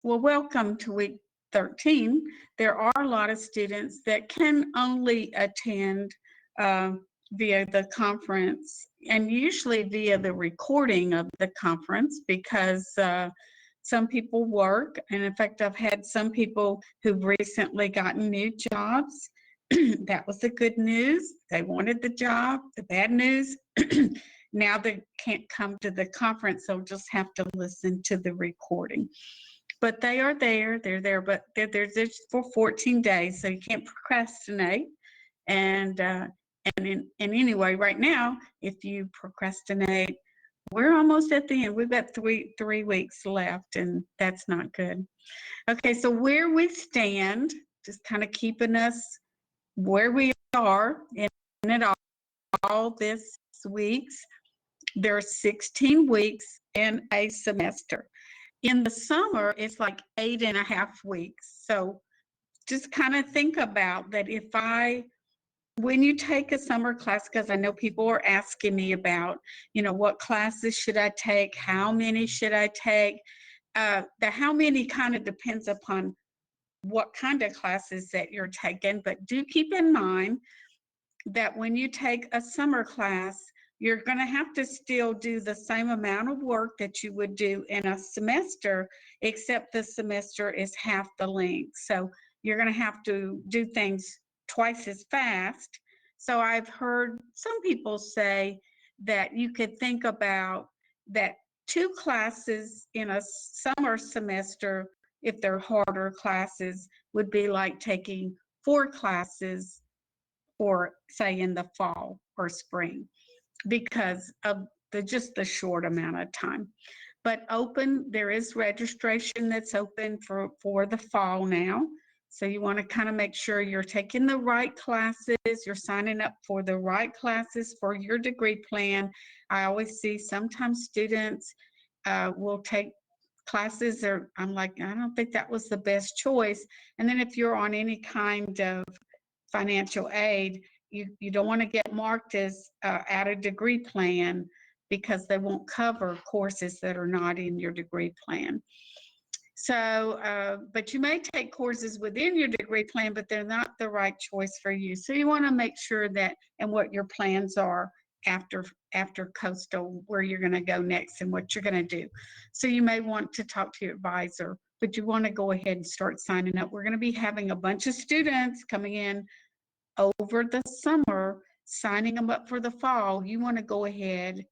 Well, welcome to week 13. There are a lot of students that can only attend via the conference and usually via the recording of the conference because some people work. And in fact, I've had some people who've recently gotten new jobs. That was the good news. They wanted the job. The bad news, now they can't come to the conference. They'll just have to listen to the recording. But they are there. They're there, but they're just for 14 days, so you can't procrastinate. And anyway, right now, if you procrastinate, we're almost at the end. We've got three weeks left, and that's not good. Okay, so where we stand, just kind of keeping us where we are in it all this weeks. There are 16 weeks in a semester. In the summer, it's like 8.5 weeks. So just kind of think about that. When you take a summer class, because I know people are asking me about, what classes should I take? How many should I take? The how many kind of depends upon what kind of classes that you're taking. But do keep in mind that when you take a summer class, you're going to have to still do the same amount of work that you would do in a semester, except the semester is half the length. So you're going to have to do things twice as fast. So I've heard some people say that you could think about that 2 classes in a summer semester, if they're harder classes, would be like taking 4 classes or say in the fall or spring, because of just the short amount of time. But there is registration that's open for the fall now. So you want to kind of make sure you're taking the right classes, you're signing up for the right classes for your degree plan. I always see sometimes students will take classes, or I'm like, I don't think that was the best choice. And then if you're on any kind of financial aid, you don't want to get marked as out of degree plan, because they won't cover courses that are not in your degree plan. So, but you may take courses within your degree plan, but they're not the right choice for you. So you want to make sure that, and what your plans are after Coastal, where you're going to go next and what you're going to do. So you may want to talk to your advisor, but you want to go ahead and start signing up. We're going to be having a bunch of students coming in over the summer, signing them up for the fall. You want to go ahead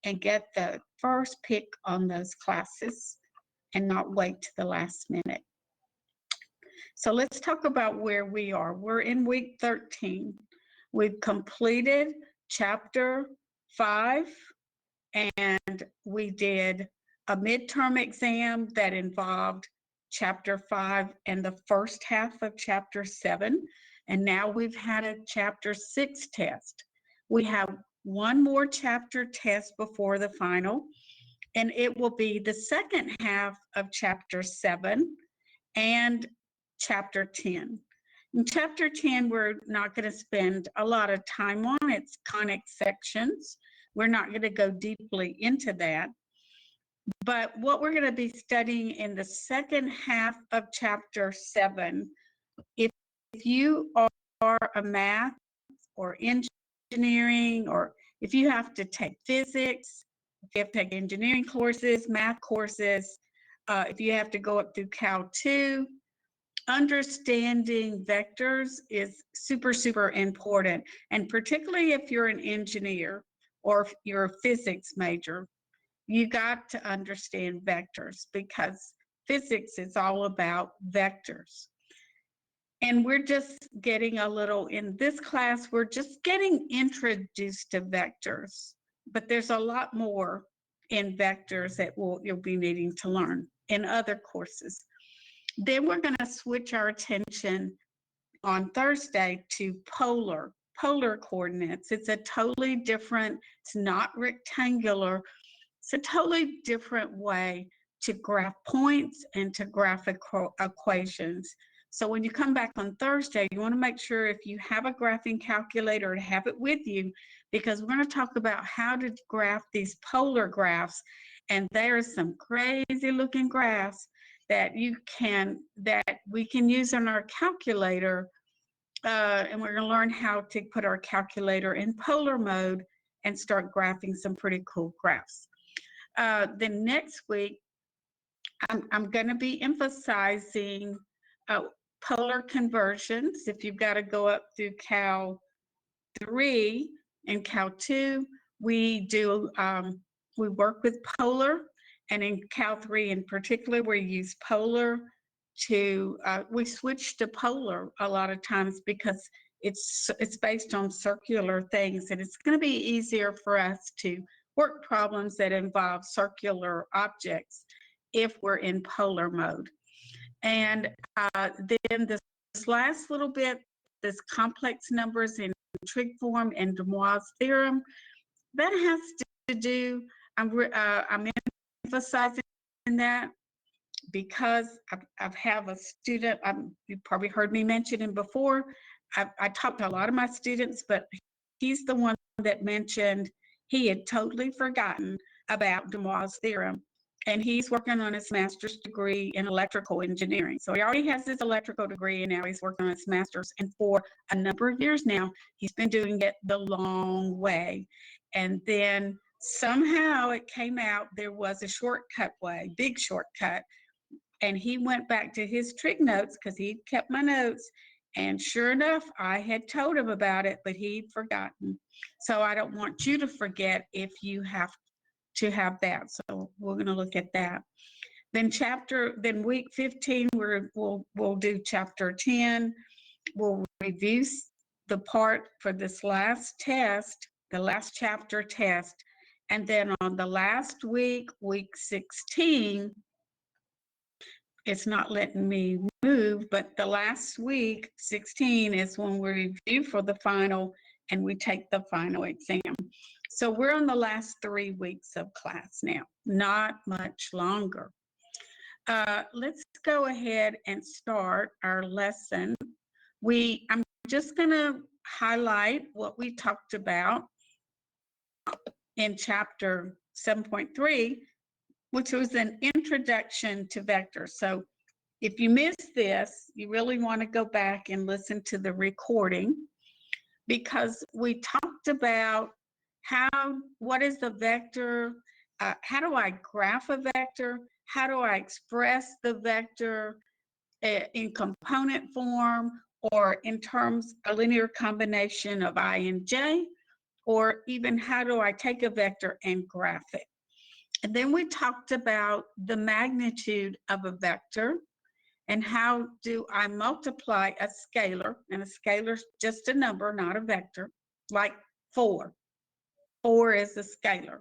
and get the first pick on those classes and not wait to the last minute. So let's talk about where we are. We're in week 13. We've completed chapter 5, and we did a midterm exam that involved chapter 5 and the first half of chapter 7. And now we've had a chapter 6 test. We have one more chapter test before the final, and it will be the second half of chapter 7 and chapter 10. In chapter 10, we're not going to spend a lot of time on. It's conic sections. We're not going to go deeply into that. But what we're going to be studying in the second half of chapter 7, if you are a math or engineering, or if you have to take physics, if you have to take engineering courses, math courses, if you have to go up through Cal 2, understanding vectors is super, super important. And particularly if you're an engineer or if you're a physics major, you got to understand vectors, because physics is all about vectors. And we're just getting in this class, we're just getting introduced to vectors, but there's a lot more in vectors that you'll be needing to learn in other courses. Then we're going to switch our attention on Thursday to polar coordinates. It's a totally different, it's not rectangular, it's a totally different way to graph points and to graph equations. So when you come back on Thursday, you want to make sure if you have a graphing calculator to have it with you, because we're going to talk about how to graph these polar graphs. And there are some crazy looking graphs. that we can use in our calculator. And we're going to learn how to put our calculator in polar mode and start graphing some pretty cool graphs. Then next week, I'm going to be emphasizing polar conversions. If you've got to go up through Cal 3 and Cal 2, we work with polar, and in Cal 3 in particular, we use polar we switch to polar a lot of times because it's based on circular things, and it's going to be easier for us to work problems that involve circular objects if we're in polar mode. And then this last little bit, this complex numbers in trig form and Demois's theorem, that has to do, I'm emphasizing that because I have a student, you probably heard me mention him before. I talked to a lot of my students, but he's the one that mentioned he had totally forgotten about Demois's theorem, and he's working on his master's degree in electrical engineering. So he already has his electrical degree, and now he's working on his master's. And for a number of years now, he's been doing it the long way. And then somehow it came out there was a shortcut way, big shortcut. And he went back to his trig notes because he kept my notes. And sure enough, I had told him about it, but he'd forgotten. So I don't want you to forget if you have to have that. So we're going to look at that. Then week 15, we'll do chapter 10. We'll review the part for this last test, the last chapter test. And then on the last week, week 16, it's not letting me move, but the last week, 16, is when we review for the final and we take the final exam. So we're on the last 3 weeks of class now, not much longer. Let's go ahead and start our lesson. I'm just going to highlight what we talked about in chapter 7.3, which was an introduction to vectors. So if you missed this, you really want to go back and listen to the recording, because we talked about what is the vector, how do I graph a vector, how do I express the vector in component form, or in terms of a linear combination of I and j, or even how do I take a vector and graph it. And then we talked about the magnitude of a vector, and how do I multiply a scalar, and a scalar is just a number, not a vector, like 4. 4 is a scalar.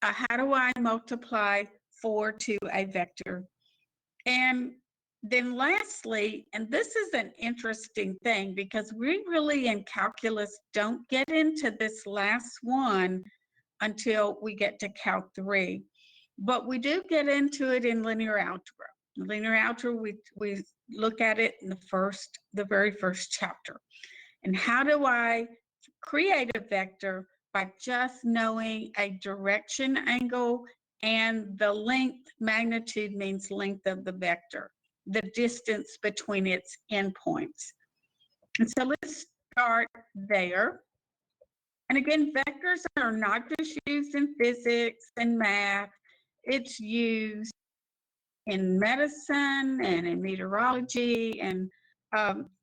How do I multiply 4 to a vector? And then lastly, and this is an interesting thing because we really in calculus don't get into this last one until we get to Cal 3, but we do get into it in linear algebra. Linear algebra, we look at it in the very first chapter. And how do I create a vector? By just knowing a direction angle and the length. Magnitude means length of the vector, the distance between its endpoints. And so let's start there. And again, vectors are not just used in physics and math. It's used in medicine and in meteorology, and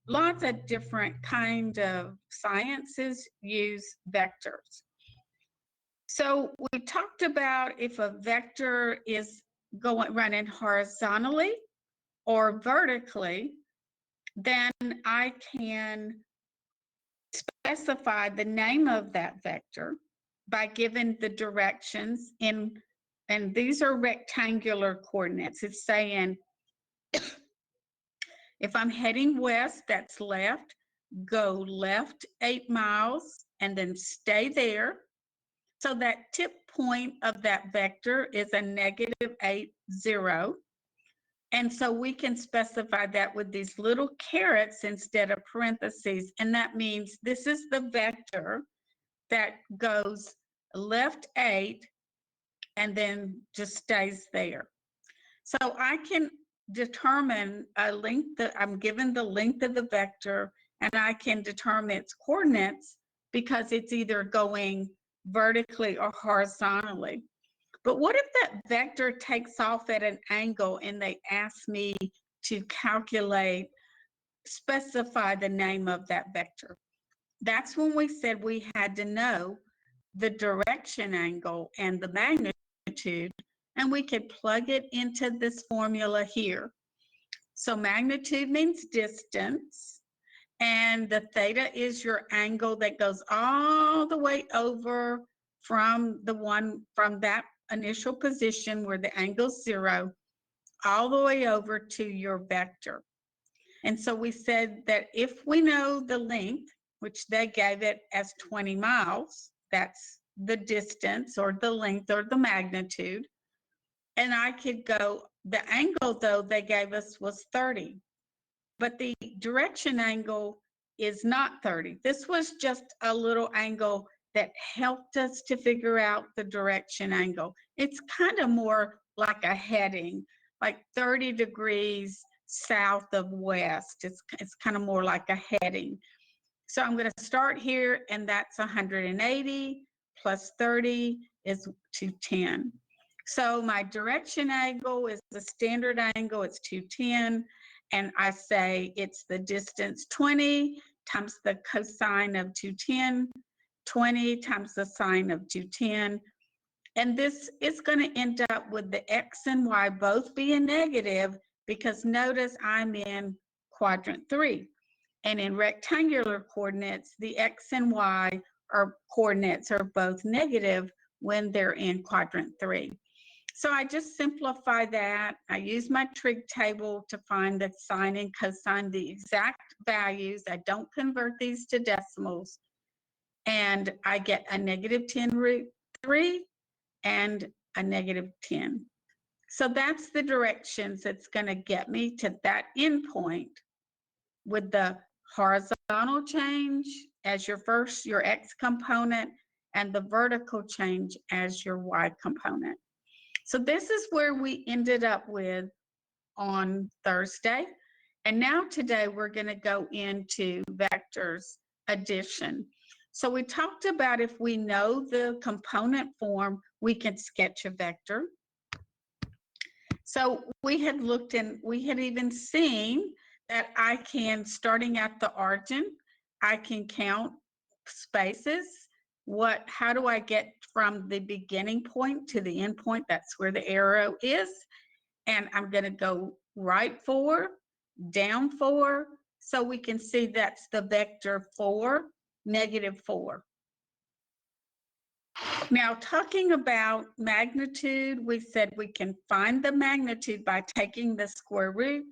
lots of different kind of sciences use vectors. So we talked about if a vector is running horizontally or vertically, then I can specify the name of that vector by giving the directions in, and these are rectangular coordinates. It's saying if I'm heading west, that's left, go left 8 miles and then stay there. So that tip point of that vector is a -8, 0. And so we can specify that with these little carets instead of parentheses. And that means this is the vector that goes left 8 and then just stays there. So I can determine a length that I'm given the length of the vector, and I can determine its coordinates because it's either going vertically or horizontally. But what if that vector takes off at an angle and they ask me to specify the name of that vector? That's when we said we had to know the direction angle and the magnitude, and we could plug it into this formula here. So magnitude means distance, and the theta is your angle that goes all the way over from that initial position where the angle's 0, all the way over to your vector. And so we said that if we know the length, which they gave it as 20 miles, that's the distance or the length or the magnitude. And I could go, the angle though they gave us was 30, but the direction angle is not 30. This was just a little angle that helped us to figure out the direction angle. It's kind of more like a heading, like 30 degrees south of west. It's kind of more like a heading. So I'm going to start here, and that's 180 plus 30 is 210. So my direction angle is the standard angle, it's 210, and I say it's the distance 20 times the cosine of 210, 20 times the sine of 210, and this is going to end up with the x and y both being negative, because notice I'm in quadrant 3. And in rectangular coordinates, the x and y coordinates are both negative when they're in quadrant 3. So I just simplify that. I use my trig table to find the sine and cosine, the exact values. I don't convert these to decimals. And I get a negative 10 root 3 and a negative 10. So that's the directions that's going to get me to that endpoint, with the horizontal change as your x component, and the vertical change as your y component. So this is where we ended up with on Thursday. And now today we're going to go into vectors addition. So we talked about if we know the component form, we can sketch a vector. So we had looked, and we had even seen that I can, starting at the origin, I can count spaces. How do I get from the beginning point to the end point? That's where the arrow is. And I'm going to go right 4, down 4. So we can see that's the vector 4, negative 4. Now, talking about magnitude, we said we can find the magnitude by taking the square root.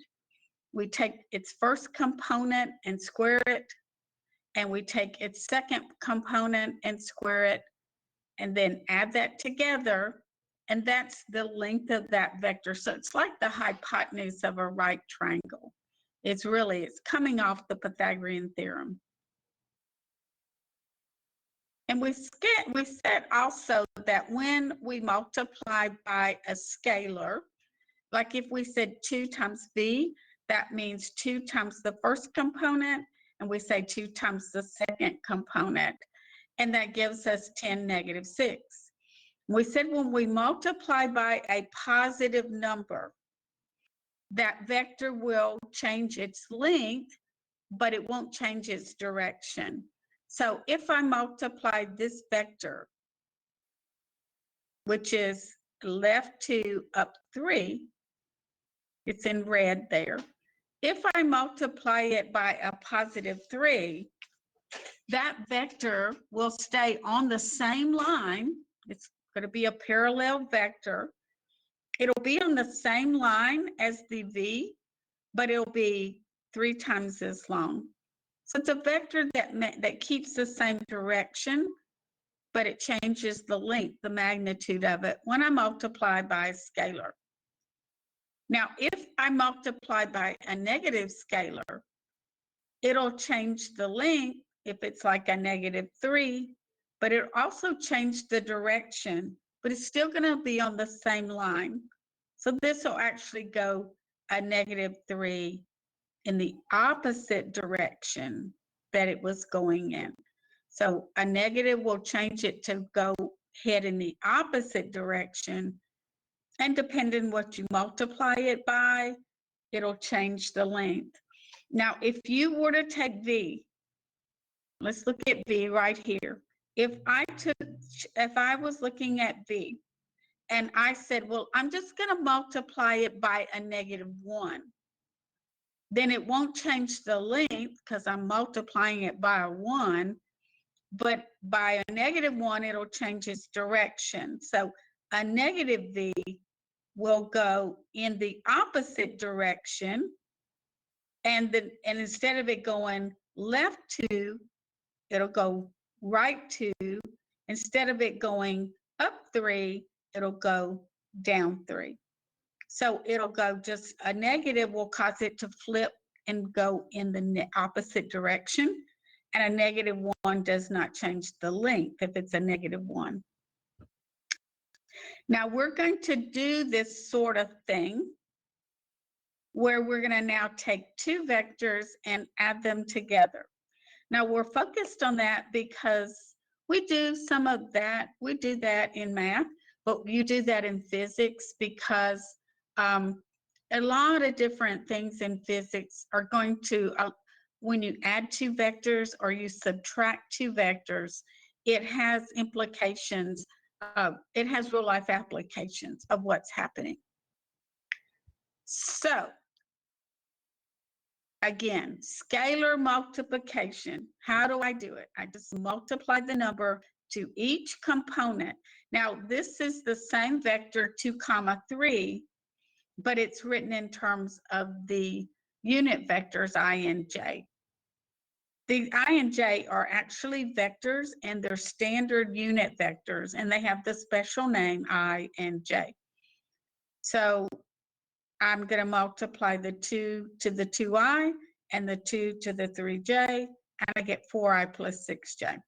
We take its first component and square it, and we take its second component and square it, and then add that together, and that's the length of that vector. So it's like the hypotenuse of a right triangle. It's coming off the Pythagorean theorem. And we said also that when we multiply by a scalar, like if we said 2 times v, that means 2 times the first component, and we say 2 times the second component, and that gives us 10 negative 6. We said when we multiply by a positive number, that vector will change its length, but it won't change its direction. So if I multiply this vector, which is left 2 up 3, it's in red there. If I multiply it by a positive 3, that vector will stay on the same line. It's going to be a parallel vector. It'll be on the same line as the v, but it'll be 3 times as long. So it's a vector that keeps the same direction, but it changes the length, the magnitude of it, when I multiply by a scalar. Now, if I multiply by a negative scalar, it'll change the length if it's like a negative 3, but it also changed the direction, but it's still going to be on the same line. So this will actually go a -3 in the opposite direction that it was going in. So a negative will change it to go head in the opposite direction. And depending what you multiply it by, it'll change the length. Now, if you were to take V, let's look at V right here. If I was looking at V and I said, well, I'm just going to multiply it by a -1, then it won't change the length because I'm multiplying it by a 1, but by a -1, it'll change its direction. So a -V will go in the opposite direction, and instead of it going left 2, it'll go right 2. Instead of it going up 3, it'll go down 3. So it'll go just a negative will cause it to flip and go in the opposite direction. And a -1 does not change the length if it's a -1. Now we're going to do this sort of thing where we're going to now take two vectors and add them together. Now we're focused on that because we do some of that. We do that in math, but you do that in physics because a lot of different things in physics are going to, when you add two vectors or you subtract two vectors, it has implications. It has real life applications of what's happening. So again, scalar multiplication. How do I do it? I just multiply the number to each component. Now, this is the same vector 2, 3, but it's written in terms of the unit vectors I and j. The I and j are actually vectors, and they're standard unit vectors, and they have the special name I and j. So I'm going to multiply the 2 to the 2i and the 2 to the 3j, and I get 4i plus 6j.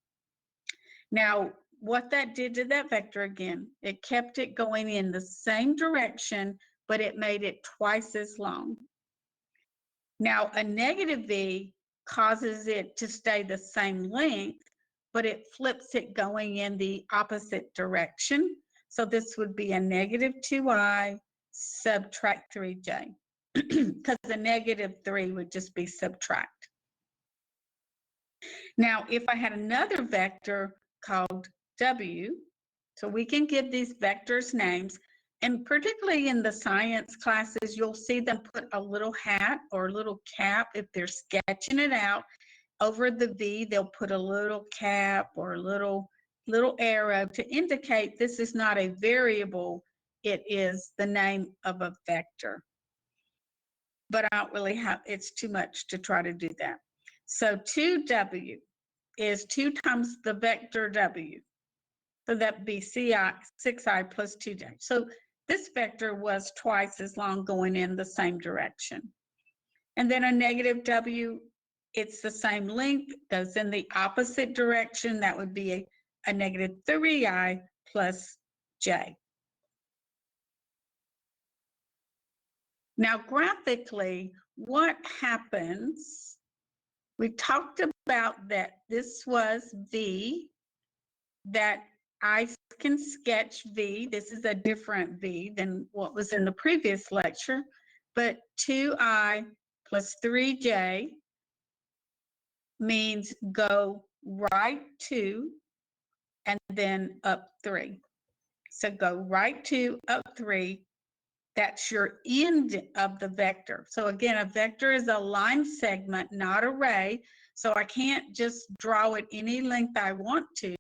Now, what that did to that vector, again, it kept it going in the same direction, but it made it twice as long. Now, a -v causes it to stay the same length, but it flips it going in the opposite direction. So this would be a -2i subtract 3j, because the -3 would just be subtract. Now, if I had another vector called w, so we can give these vectors names, and particularly in the science classes, you'll see them put a little hat or a little cap if they're sketching it out. Over the V, they'll put a little cap or a little arrow to indicate this is not a variable, it is the name of a vector. But I don't really have, it's too much to try to do that. So 2w is 2 times the vector w. So that'd be 6i plus 2j. So this vector was twice as long going in the same direction. And then a -w, it's the same length, goes in the opposite direction. That would be a -3i plus j. Now, graphically, what happens? We talked about that this was V, that I can sketch V. This is a different V than what was in the previous lecture, but 2i plus 3j means go right 2 and then up 3. So go right 2, up 3. That's your end of the vector. So again, a vector is a line segment, not array. So I can't just draw it any length I want to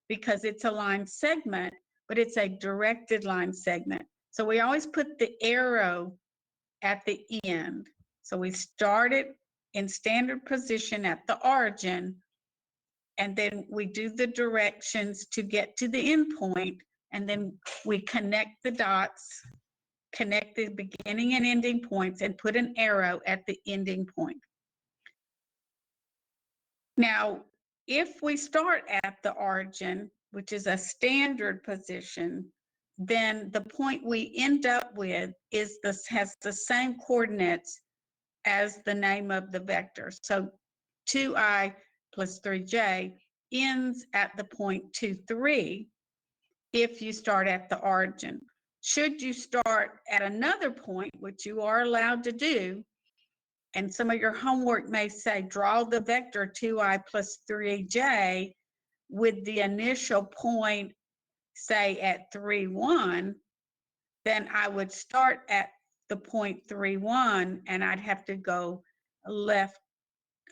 because it's a line segment, but it's a directed line segment. So we always put the arrow at the end. So we start it in standard position at the origin, and then we do the directions to get to the end point, and then we connect the dots, connect the beginning and ending points, and put an arrow at the ending point. Now, if we start at the origin, which is a standard position, then the point we end up with has the same coordinates as the name of the vector. So 2i plus 3j ends at the point 2, 3 if you start at the origin. Should you start at another point, which you are allowed to do, and some of your homework may say draw the vector 2i plus 3j with the initial point, say at 3, 1, then I would start at the point 3, 1, and I'd have to go left,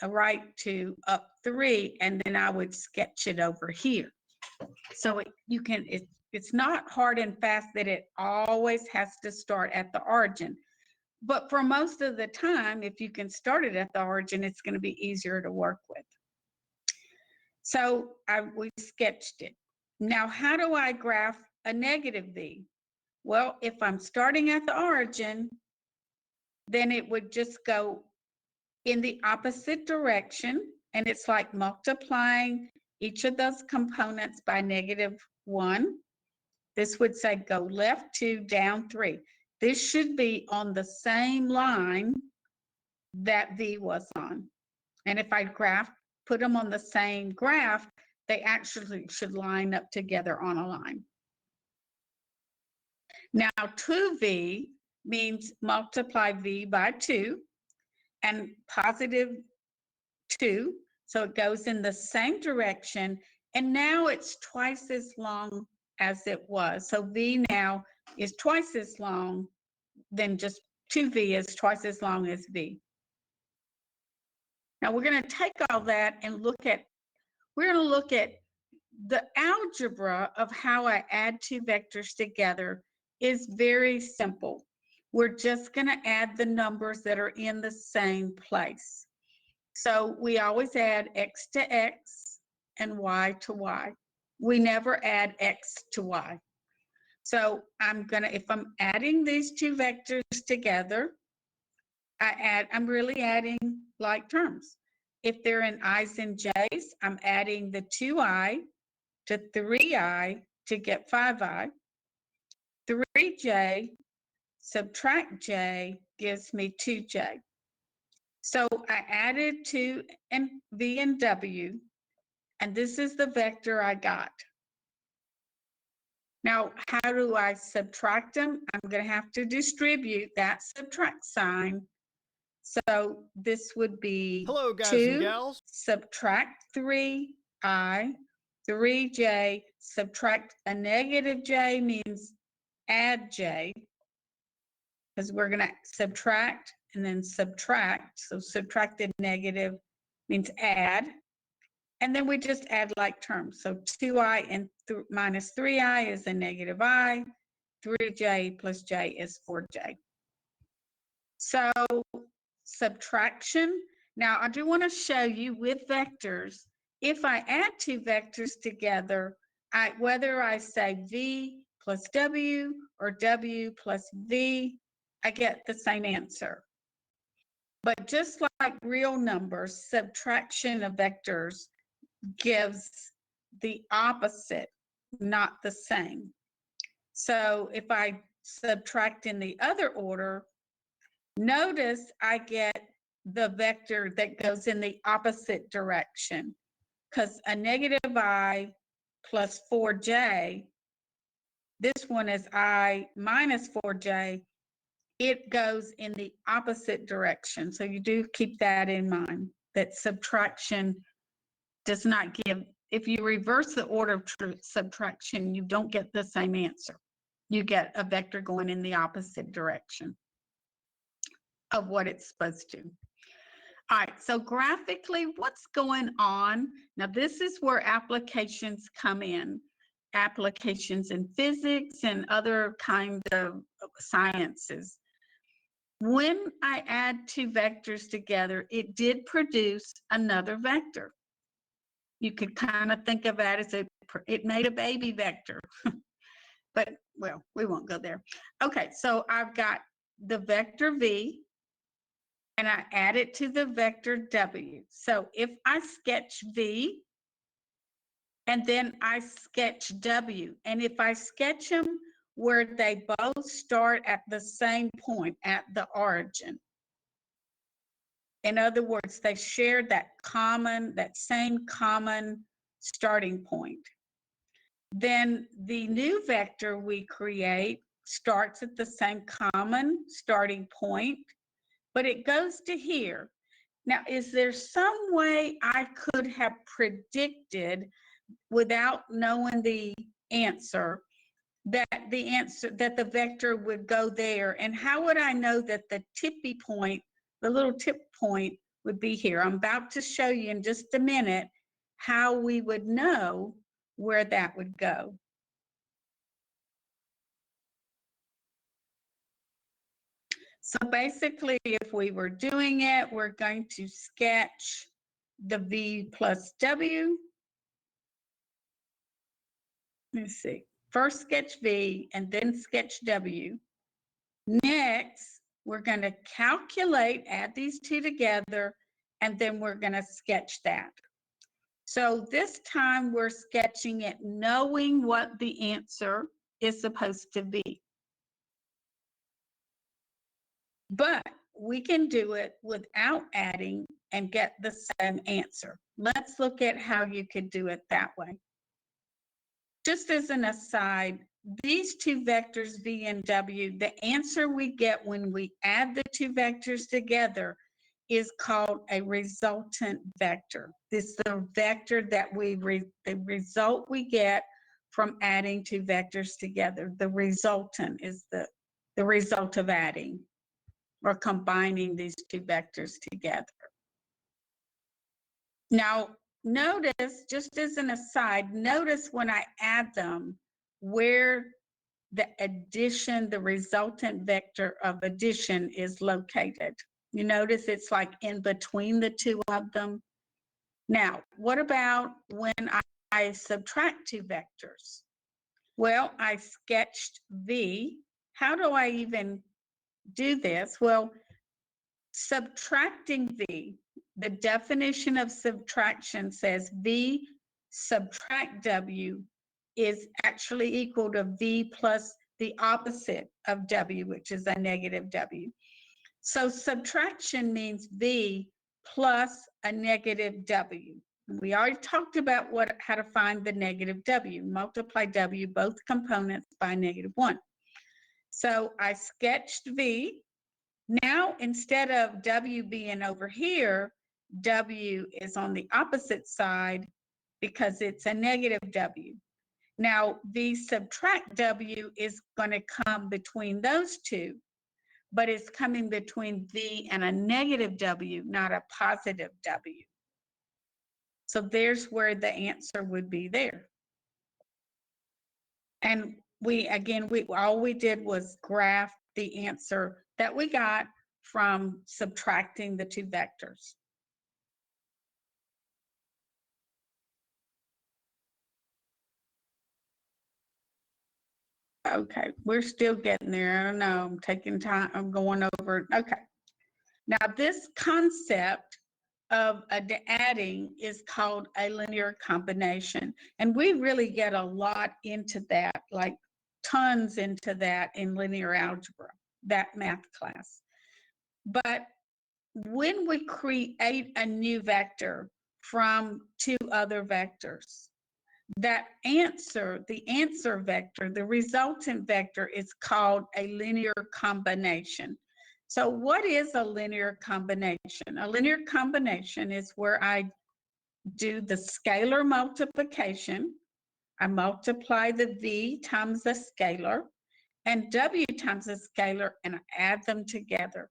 right to up 3, and then I would sketch it over here. So it's not hard and fast that it always has to start at the origin. But for most of the time, if you can start it at the origin, it's going to be easier to work with. So we sketched it. Now, how do I graph a negative v? Well, if I'm starting at the origin, then it would just go in the opposite direction, and it's like multiplying each of those components by -1. This would say go left 2, down 3. This should be on the same line that v was on. And if I put them on the same graph, they actually should line up together on a line. Now 2v means multiply v by 2 and +2. So it goes in the same direction. And now it's twice as long as it was. So v now is twice as long than just 2v is twice as long as v. Now we're going to take all that and look at the algebra of how I add two vectors together is very simple. We're just going to add the numbers that are in the same place. So we always add x to x and y to y. We never add x to y. So if I'm adding these two vectors together, I'm really adding like terms. If they're in i's and j's, I'm adding the 2i to 3i to get 5i. 3j subtract j gives me 2j. So I added 2 and v and w, and this is the vector I got. Now, how do I subtract them? I'm going to have to distribute that subtract sign. So this would be Hello, guys 2 and gals. Subtract 3i, 3j, subtract a -j means add j, because we're going to subtract and then subtract. So subtracted negative means add. And then we just add like terms. So 2i and minus 3i is a -i. 3j plus j is 4j. So subtraction. Now I do want to show you with vectors, if I add two vectors together, whether I say v plus w or w plus v, I get the same answer. But just like real numbers, subtraction of vectors gives the opposite, not the same. So if I subtract in the other order, notice I get the vector that goes in the opposite direction, because a -i plus 4j, this one is I minus 4j, it goes in the opposite direction. So you do keep that in mind, that subtraction does not give, if you reverse the order of subtraction, you don't get the same answer. You get a vector going in the opposite direction of what it's supposed to. All right, so graphically, what's going on? Now, this is where applications come in. Applications in physics and other kind of sciences. When I add two vectors together, it did produce another vector. You could kind of think of that as it made a baby vector. But, well, we won't go there. Okay, so I've got the vector v, and I add it to the vector w. So if I sketch v, and then I sketch w, and if I sketch them where they both start at the same point, at the origin. In other words, they share that same common starting point. Then the new vector we create starts at the same common starting point, but it goes to here. Now, is there some way I could have predicted, without knowing the answer, that the vector would go there? And how would I know that the tippy point, the little tip point, would be here? I'm about to show you in just a minute how we would know where that would go. So basically, if we were doing it, we're going to sketch the V plus W. Let's see. First sketch V and then sketch W. Next, we're going to calculate, add these two together, and then we're going to sketch that. So this time we're sketching it knowing what the answer is supposed to be. But we can do it without adding and get the same answer. Let's look at how you could do it that way. Just as an aside, these two vectors, V and W, the answer we get when we add the two vectors together is called a resultant vector. This is the vector that the result we get from adding two vectors together. The resultant is the result of adding or combining these two vectors together. Now, notice, just as an aside, notice when I add them, where the addition, the resultant vector of addition is located. You notice it's like in between the two of them. Now, what about when I subtract two vectors? Well, I sketched V. How do I even do this? Well, subtracting V, the definition of subtraction says V subtract W is actually equal to V plus the opposite of W, which is a negative W. So subtraction means V plus a negative W. We already talked about how to find the negative W. Multiply W, both components, by -1. So I sketched V. Now, instead of W being over here, W is on the opposite side because it's a negative W. Now, V subtract W is going to come between those two, but it's coming between V and a negative W, not a positive W. So there's where the answer would be there. And all we did was graph the answer that we got from subtracting the two vectors. Okay, we're still getting there. I don't know, I'm taking time, I'm going over. Okay. Now this concept of adding is called a linear combination. And we really get a lot into that, like tons into that in linear algebra, that math class. But when we create a new vector from two other vectors, that answer, the answer vector, the resultant vector, is called a linear combination. So what is a linear combination? A linear combination is where I do the scalar multiplication. I multiply the V times the scalar and W times the scalar, and I add them together.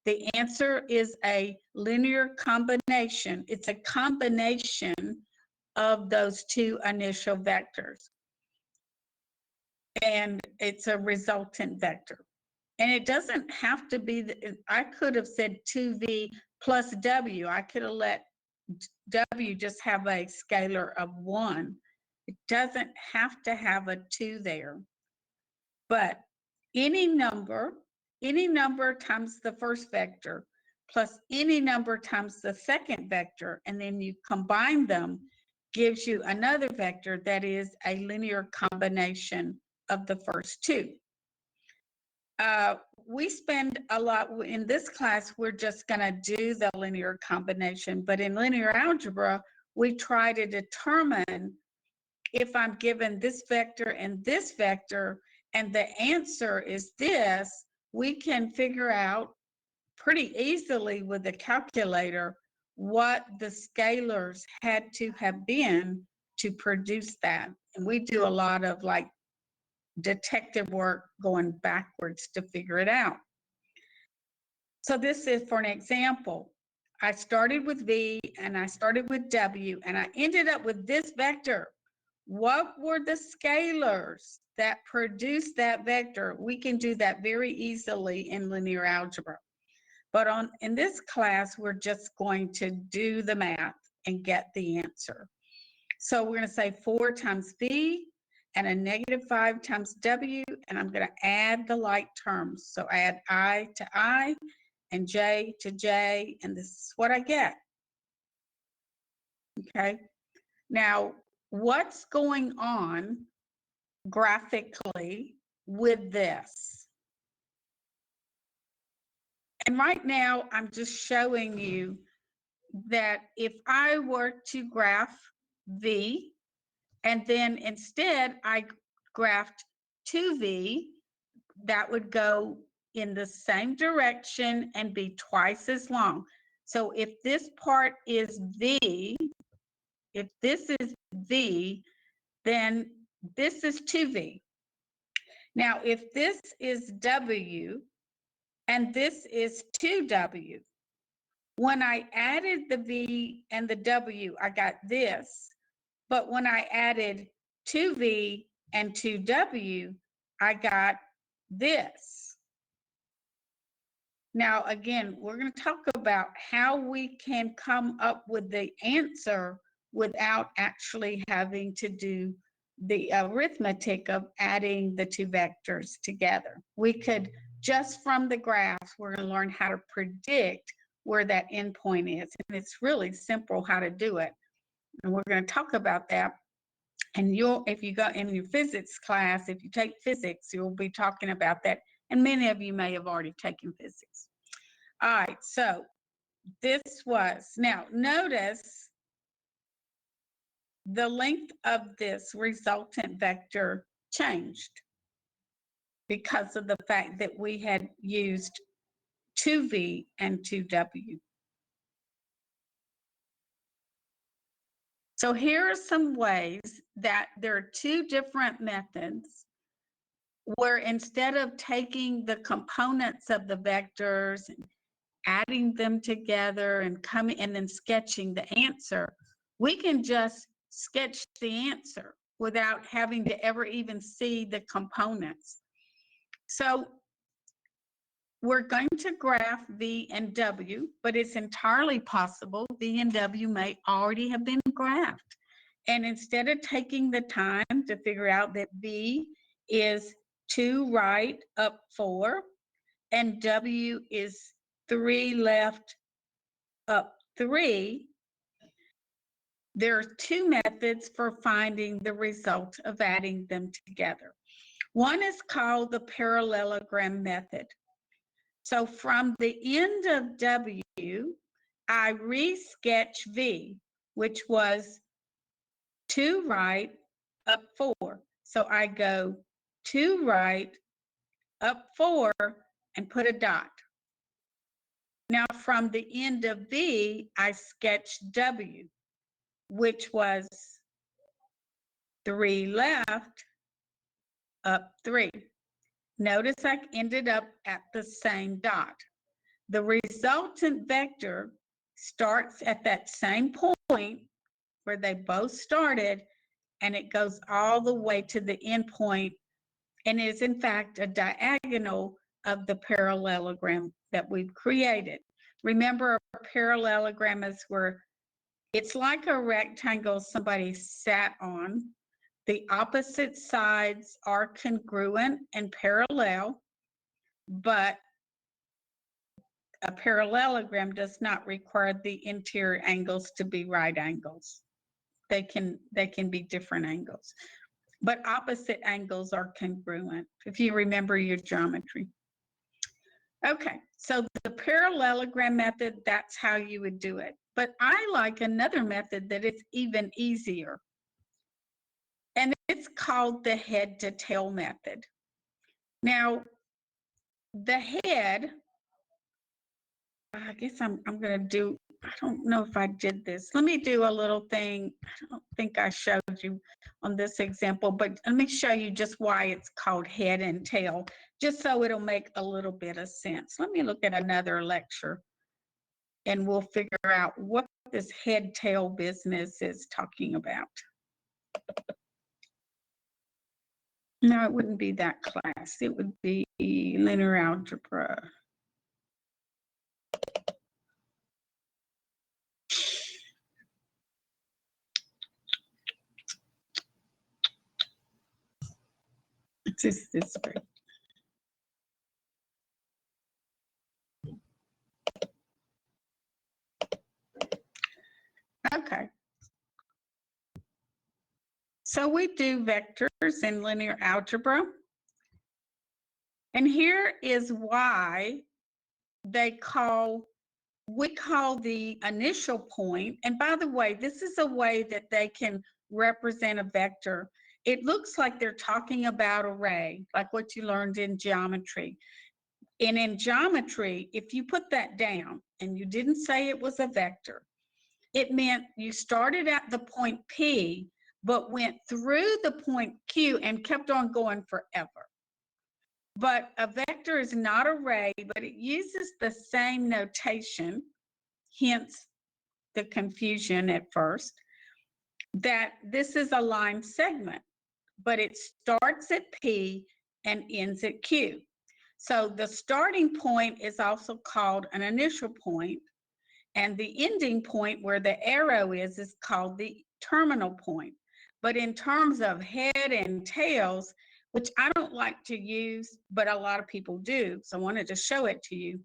The answer is a linear combination. It's a combination of those two initial vectors. And it's a resultant vector. And it doesn't have to be, I could have said 2V plus W. I could have let W just have a scalar of 1. It doesn't have to have a 2 there. But any number times the first vector plus any number times the second vector, and then you combine them, gives you another vector that is a linear combination of the first two. We spend a lot in this class, we're just going to do the linear combination, but in linear algebra, we try to determine if I'm given this vector and the answer is this, we can figure out pretty easily with the calculator what the scalars had to have been to produce that. And we do a lot of like detective work going backwards to figure it out. So this is for an example. I started with V and I started with W and I ended up with this vector. What were the scalars that produced that vector? We can do that very easily in linear algebra. But in this class, we're just going to do the math and get the answer. So we're going to say 4 times V and a -5 times W, and I'm going to add the like terms. So add I to I and J to J, and this is what I get. Okay. Now, what's going on graphically with this? And right now, I'm just showing you that if I were to graph V, and then instead I graphed 2V, that would go in the same direction and be twice as long. So if this part is V, if this is V, then this is 2V. Now, if this is W and this is 2W, when I added the V and the W, I got this. But when I added 2V and 2W, I got this. Now, again, we're going to talk about how we can come up with the answer without actually having to do the arithmetic of adding the two vectors together. We could, just from the graphs, we're going to learn how to predict where that endpoint is. And it's really simple how to do it. And we're going to talk about that. And if you go in your physics class, if you take physics, you'll be talking about that. And many of you may have already taken physics. All right, so this was, now notice the length of this resultant vector changed because of the fact that we had used 2V and 2W. So here are some ways that there are two different methods where instead of taking the components of the vectors and adding them together and coming and then sketching the answer, we can just sketch the answer without having to ever even see the components. So we're going to graph V and W, but it's entirely possible V and W may already have been graphed. And instead of taking the time to figure out that V is 2 right up 4 and W is 3 left up 3, there are two methods for finding the result of adding them together. One is called the parallelogram method. So from the end of W, I re-sketch V, which was 2 right up 4. So I go 2 right up 4 and put a dot. Now from the end of V, I sketch W, which was 3 left up 3. Notice I ended up at the same dot. The resultant vector starts at that same point where they both started, and it goes all the way to the end point, and is in fact a diagonal of the parallelogram that we've created. Remember, a parallelogram is where it's like a rectangle somebody sat on. The opposite sides are congruent and parallel, but a parallelogram does not require the interior angles to be right angles. They can be different angles. but opposite angles are congruent, if you remember your geometry. Okay, so the parallelogram method, that's how you would do it. But I like another method that is even easier. And it's called the head to tail method. Now, the head, I guess I'm going to do, I don't know if I did this. Let me do a little thing. I don't think I showed you on this example, but let me show you just why it's called head and tail, just so it'll make a little bit of sense. Let me look at another lecture and we'll figure out what this head tail business is talking about. No, it wouldn't be that class. It would be linear algebra. It's just this way. Okay. So we do vectors in linear algebra. And here is why we call the initial point, and by the way, this is a way that they can represent a vector. It looks like they're talking about array, like what you learned in geometry. And in geometry, if you put that down and you didn't say it was a vector, it meant you started at the point P, but went through the point Q and kept on going forever. But a vector is not array, but it uses the same notation, hence the confusion at first, that this is a line segment, but it starts at P and ends at Q. So the starting point is also called an initial point, and the ending point where the arrow is called the terminal point. But in terms of head and tails, which I don't like to use, but a lot of people do, so I wanted to show it to you,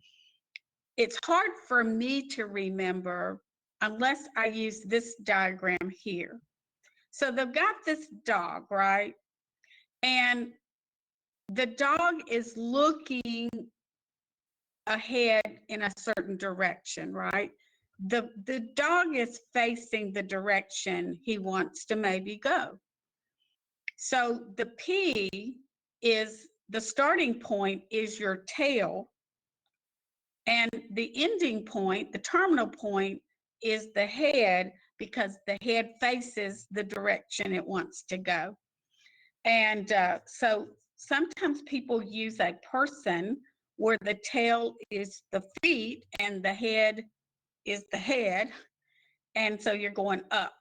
it's hard for me to remember unless I use this diagram here. So they've got this dog, right? And the dog is looking ahead in a certain direction, right? The dog is facing the direction he wants to maybe go. So the P is the starting point is your tail, and the ending point, the terminal point, is the head, because the head faces the direction it wants to go. And so sometimes people use a person where the tail is the feet and the head is the head. And so you're going up.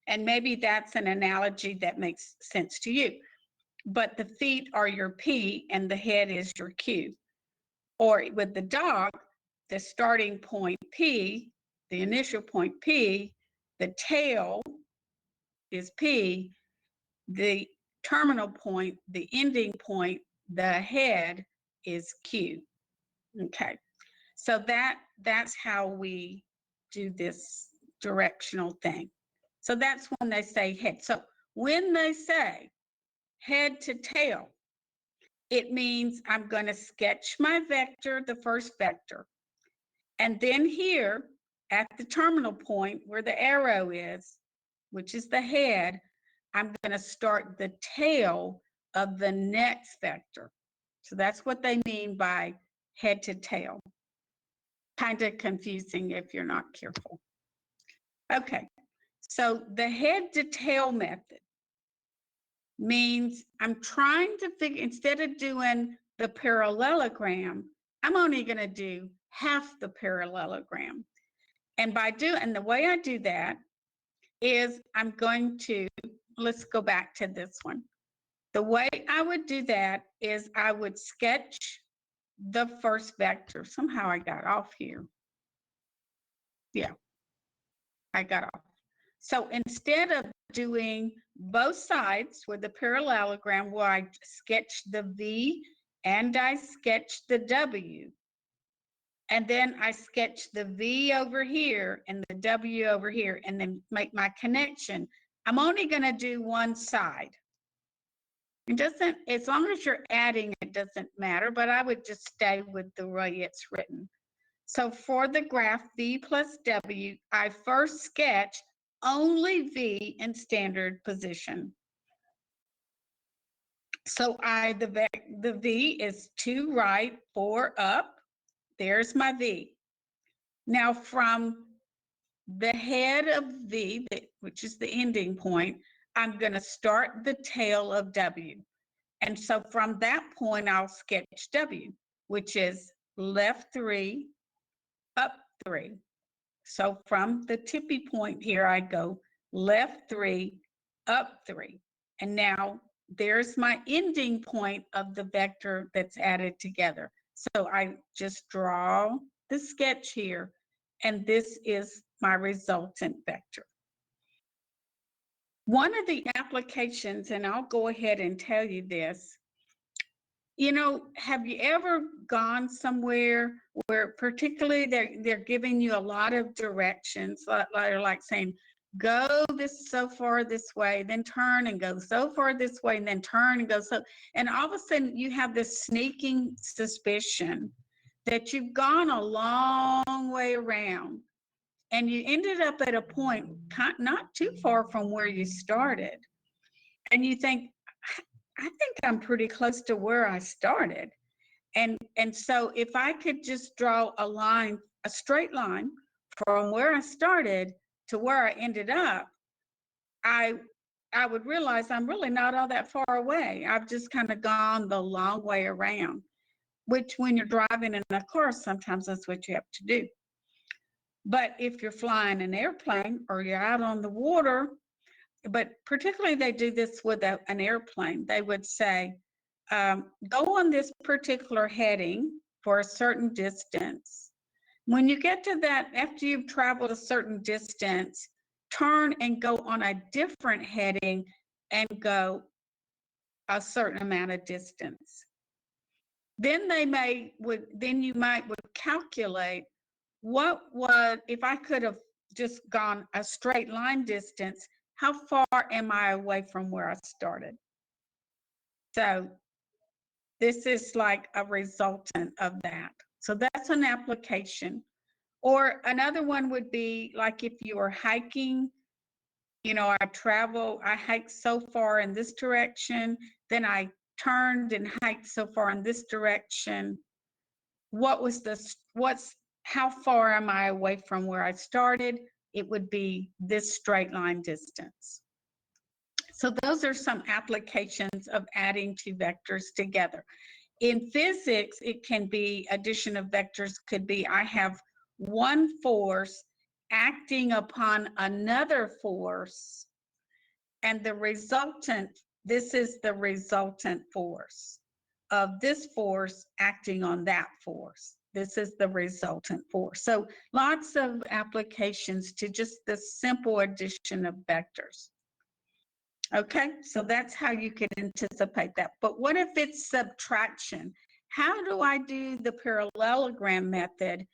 And maybe that's an analogy that makes sense to you. But the feet are your P and the head is your Q. Or with the dog, the starting point P, the initial point P, the tail is P, the terminal point, the ending point, the head is Q. Okay, so that's how we do this directional thing. So that's when they say head. So when they say head to tail, it means I'm going to sketch my vector, the first vector. And then here at the terminal point where the arrow is, which is the head, I'm going to start the tail of the next vector. So that's what they mean by head to tail. Kind of confusing if you're not careful. Okay, so the head to tail method means I'm trying to figure, instead of doing the parallelogram, I'm only going to do half the parallelogram. And the way I do that is I'm going to, let's go back to this one. The way I would do that is I would sketch the first vector. Somehow I got off here. Yeah, I got off. So instead of doing both sides with the parallelogram where I sketch the V and I sketch the W, and then I sketch the V over here and the W over here, and then make my connection, I'm only going to do one side. It doesn't, as long as you're adding, it doesn't matter, but I would just stay with the way it's written. So for the graph V plus W, I first sketch only V in standard position. So the V is 2 right, 4 up. There's my V. Now from the head of V, which is the ending point, I'm going to start the tail of W. And so from that point, I'll sketch W, which is left 3, up 3. So from the tippy point here, I go left 3, up 3. And now there's my ending point of the vector that's added together. So I just draw the sketch here, and this is my resultant vector. One of the applications, and I'll go ahead and tell you this, you know, have you ever gone somewhere where particularly they're giving you a lot of directions, like saying, go this so far this way, then turn and go so far this way, and then turn and go so, and all of a sudden you have this sneaking suspicion that you've gone a long way around and you ended up at a point not too far from where you started. And you think, I think I'm pretty close to where I started. And so if I could just draw a line, a straight line from where I started to where I ended up, I would realize I'm really not all that far away. I've just kind of gone the long way around, which when you're driving in a car, sometimes that's what you have to do. But if you're flying an airplane or you're out on the water, but particularly they do this with an airplane, they would say, go on this particular heading for a certain distance. When you get to that, after you've traveled a certain distance, turn and go on a different heading and go a certain amount of distance. Then you might calculate what would, if I could have just gone a straight line distance, how far am I away from where I started? So this is like a resultant of that. So that's an application. Or another one would be like if you are hiking, you know, I hiked so far in this direction, then I turned and hiked so far in this direction. How far am I away from where I started? It would be this straight line distance. So those are some applications of adding two vectors together. In physics, it can be addition of vectors could be I have one force acting upon another force, and this is the resultant force of this force acting on that force. This is the resultant force. So lots of applications to just the simple addition of vectors. Okay, so that's how you can anticipate that. But what if it's subtraction? How do I do the parallelogram method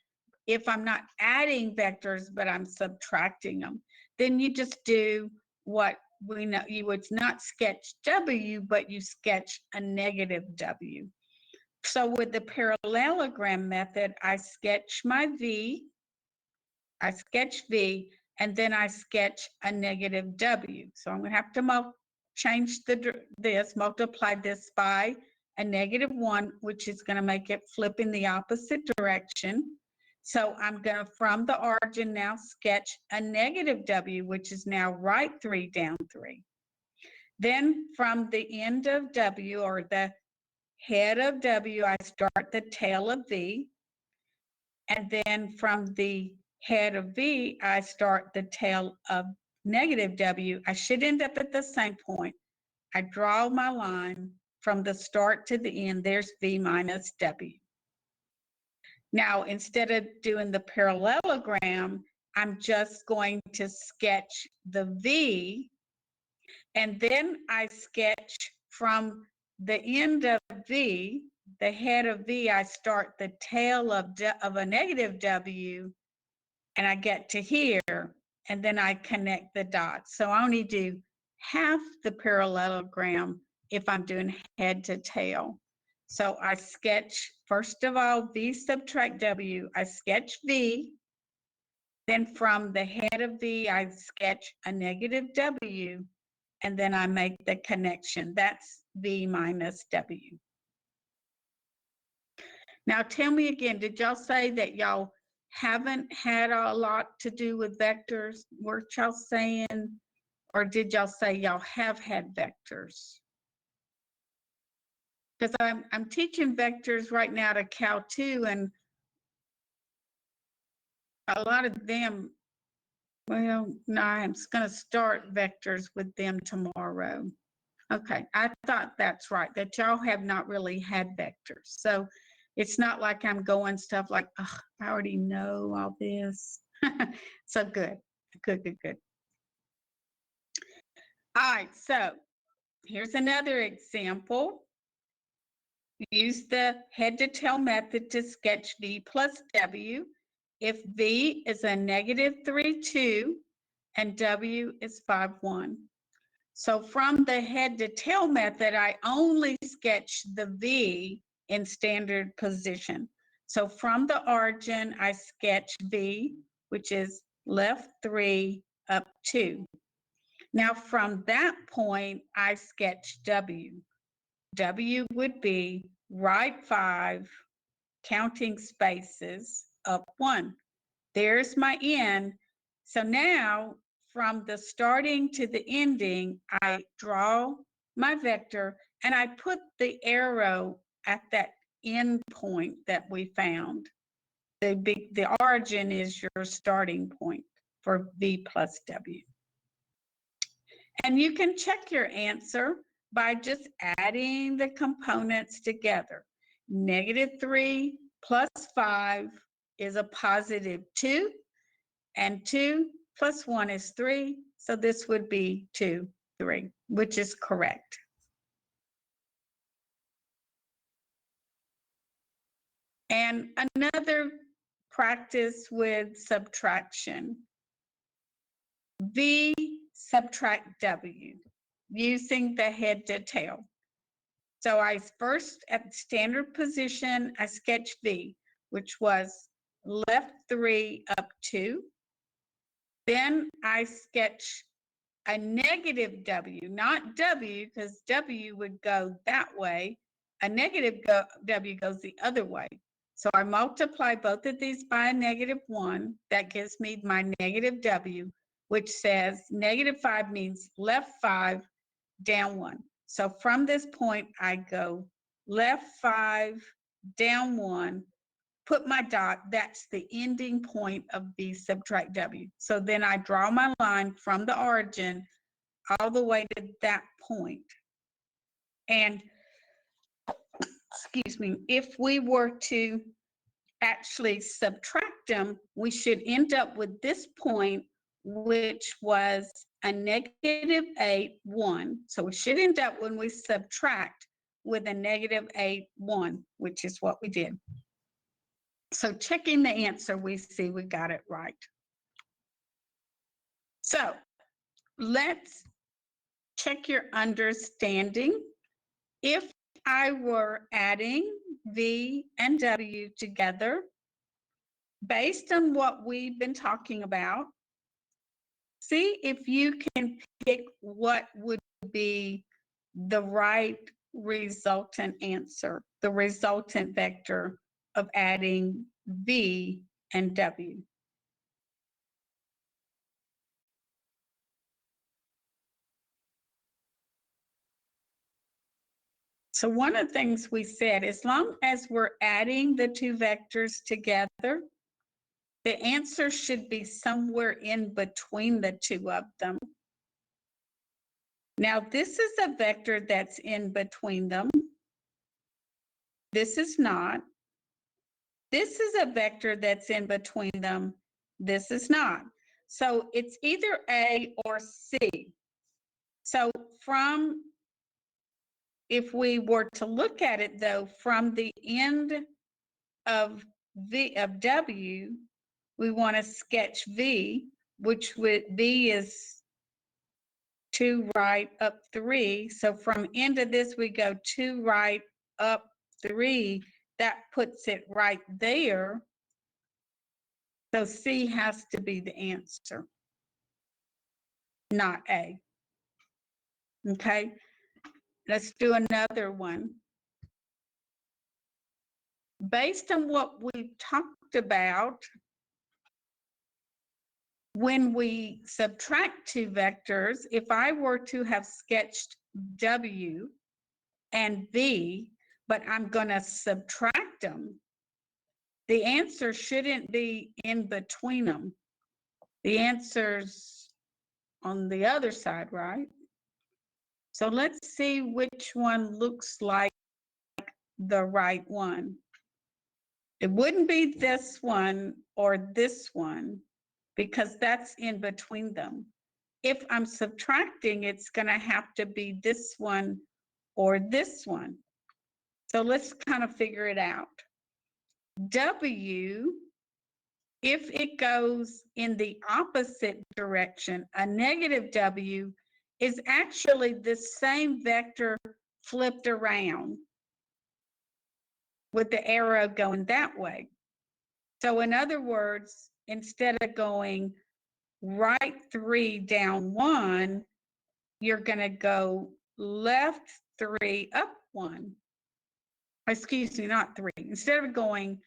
if I'm not adding vectors, but I'm subtracting them? Then you just do what we know. You would not sketch W, but you sketch a negative W. So with the parallelogram method, I sketch my V, I sketch V, and then I sketch a negative W. So I'm going to have to change multiply this by a -1, which is going to make it flip in the opposite direction. So I'm going to, from the origin now, sketch a negative W, which is now right 3, down 3. Then from the end of W, or the head of W, I start the tail of V. And then from the head of V, I start the tail of negative W. I should end up at the same point. I draw my line from the start to the end. There's V minus W. Now, instead of doing the parallelogram, I'm just going to sketch the V, and then I sketch from the end of V, the head of V, I start the tail of a negative W, and I get to here, and then I connect the dots. So I only do half the parallelogram if I'm doing head to tail. So I sketch, first of all, V subtract W. I sketch V. Then from the head of V, I sketch a negative W, and then I make the connection. That's V minus W. Now tell me again, did y'all say that y'all haven't had a lot to do with vectors? Were y'all saying, or did y'all say y'all have had vectors? Because I'm teaching vectors right now to Cal 2, and a lot of them, well, no, I'm going to start vectors with them tomorrow. Okay, I thought that's right, that y'all have not really had vectors. So it's not like I'm going stuff like, oh, I already know all this. So good, good, good, good. All right, so here's another example. Use the head to tail method to sketch V plus W if V is a negative 3, 2, and W is 5, 1. So from the head to tail method, I only sketch the V in standard position. So from the origin, I sketch V, which is left 3, up 2. Now from that point, I sketch W. W would be right 5, counting spaces, up 1. There's my end. So now from the starting to the ending, I draw my vector and I put the arrow at that end point that we found. The origin is your starting point for V plus W. And you can check your answer by just adding the components together. Negative 3 plus 5 is a positive 2, and 2 plus 1 is 3. So this would be 2, 3, which is correct. And another practice with subtraction. V subtract W using the head to tail. So I first, at standard position, I sketch V, which was left 3, up 2. Then I sketch a negative W, not W, because W would go that way. A negative W goes the other way. So I multiply both of these by a negative 1. That gives me my negative W, which says negative 5 means left 5, down 1. So from this point, I go left 5, down 1, put my dot. That's the ending point of V subtract W. So then I draw my line from the origin all the way to that point. And, excuse me, if we were to actually subtract them, we should end up with this point, which was a negative 8, 1. So we should end up, when we subtract, with a negative 8, 1, which is what we did. So checking the answer, we see we got it right. So let's check your understanding. If I were adding V and W together, based on what we've been talking about, see if you can pick what would be the right resultant answer, the resultant vector of adding V and W. So one of the things we said, as long as we're adding the two vectors together, the answer should be somewhere in between the two of them. Now, this is a vector that's in between them. This is not. This is a vector that's in between them. This is not. So it's either A or C. So if we were to look at it though, from the end of W, we want to sketch V. which would B is 2 right, up 3. So from end of this, we go 2 right, up 3. That puts it right there. So C has to be the answer, not A. Okay, let's do another one. Based on what we talked about, when we subtract two vectors, if I were to have sketched W and B, but I'm going to subtract them, the answer shouldn't be in between them. The answer's on the other side, right? So let's see which one looks like the right one. It wouldn't be this one or this one because that's in between them. If I'm subtracting, it's going to have to be this one or this one. So let's kind of figure it out. W, if it goes in the opposite direction, a negative W is actually the same vector flipped around with the arrow going that way. So in other words, instead of going right 3 down 1, you're going to go left 3 up 1. Excuse me, not 3. Instead of going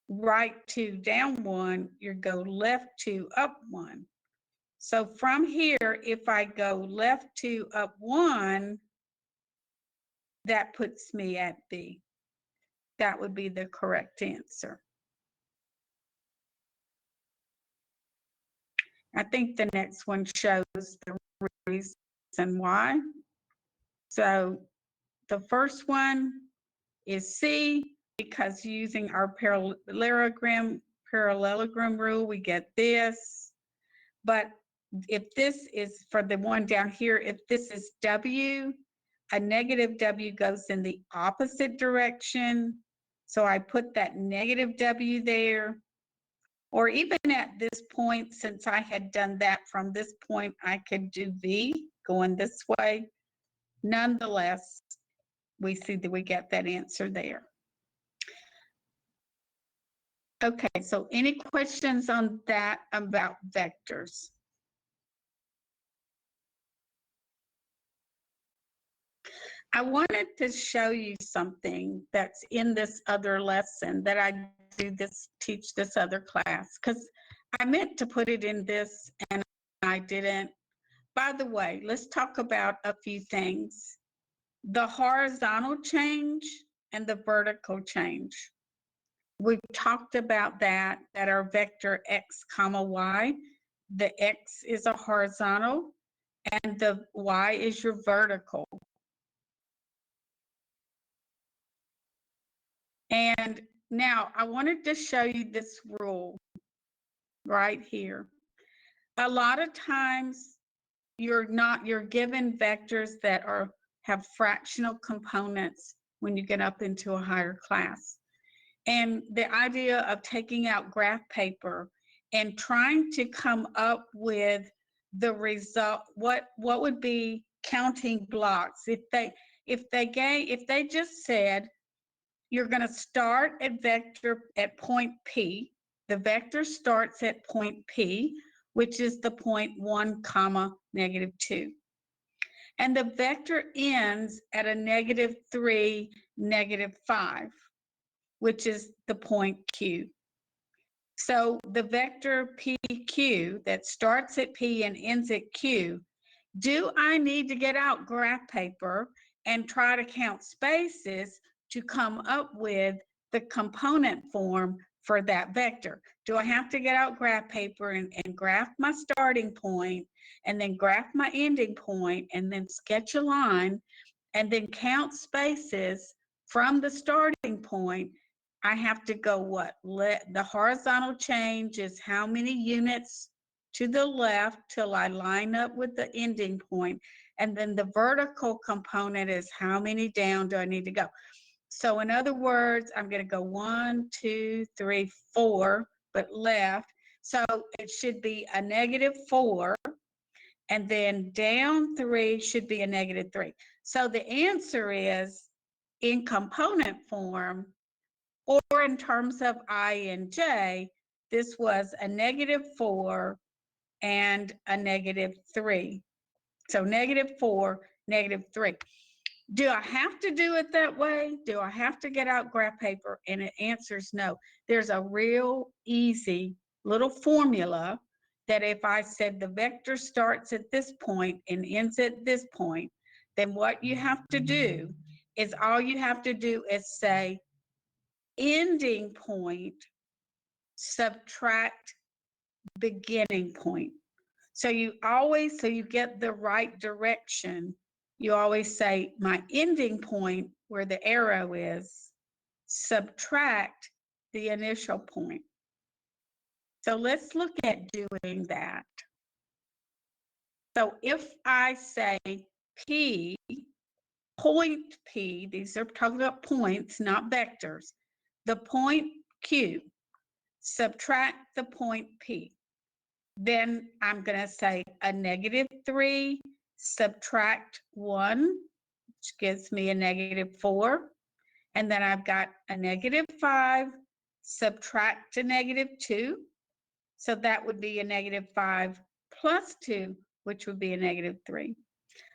right 2 down 1, you go left 2 up 1. So from here, if I go left 2 up 1, that puts me at B. That would be the correct answer. I think the next one shows the reason why. So the first one is C, because using our parallelogram rule, we get this. But if this is, for the one down here, if this is W, a negative W goes in the opposite direction. So I put that negative W there. Or even at this point, since I had done that from this point, I could do V going this way. Nonetheless, we see that we get that answer there. Okay, so any questions on that about vectors? I wanted to show you something that's in this other lesson that I teach this other class, because I meant to put it in this and I didn't. By the way, let's talk about a few things. The horizontal change and the vertical change. We've talked about that our vector x comma y, the x is a horizontal and the y is your vertical. And now I wanted to show you this rule right here. A lot of times you're given vectors that have fractional components when you get up into a higher class. And the idea of taking out graph paper and trying to come up with the result, what would be counting blocks if they just said you're going to start at vector at point P. The vector starts at point P, which is the point 1 comma negative 2. And the vector ends at a negative 3, negative 5, which is the point Q. So the vector PQ that starts at P and ends at Q, do I need to get out graph paper and try to count spaces to come up with the component form for that vector? Do I have to get out graph paper and graph my starting point and then graph my ending point and then sketch a line and then count spaces from the starting point? I have to go what? The horizontal change is how many units to the left till I line up with the ending point. And then the vertical component is how many down do I need to go? So in other words, I'm going to go 1, 2, 3, 4, but left. So it should be a -4, and then down 3 should be a -3. So the answer is in component form, or in terms of I and J, this was a -4 and a -3. So -4, -3. Do I have to do it that way? Do I have to get out graph paper? And it answers no. There's a real easy little formula that if I said the vector starts at this point and ends at this point, then what you have to do is all you have to do is say ending point subtract beginning point. So you get the right direction, you always say my ending point where the arrow is, subtract the initial point. So let's look at doing that. So if I say P, point P, these are talking about points, not vectors, the point Q, subtract the point P. Then I'm going to say a -3, subtract 1, which gives me a -4. And then I've got a -5, subtract a -2. So that would be a -5 plus 2, which would be a -3.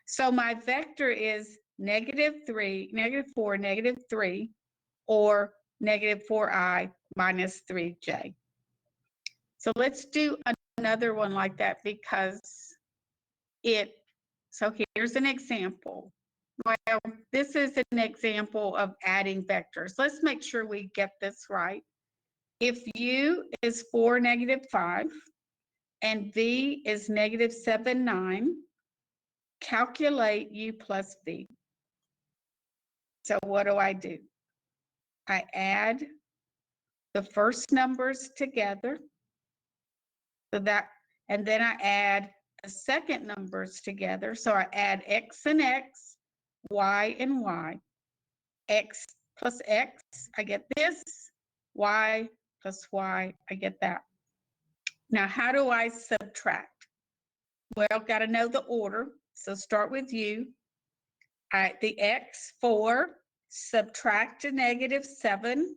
So my vector is -3, -4, -3, or -4i minus 3j. So let's do another one like that because so here's an example. Well, this is an example of adding vectors. Let's make sure we get this right. If u is 4, -5, and v is -7, 9, calculate u plus v. So what do? I add the first numbers together, and then I add the second numbers together. So I add x and x, y and y. X plus x, I get this. Y plus y, I get that. Now, how do I subtract? Well, got to know the order. So start with u. The x, 4, subtract a -7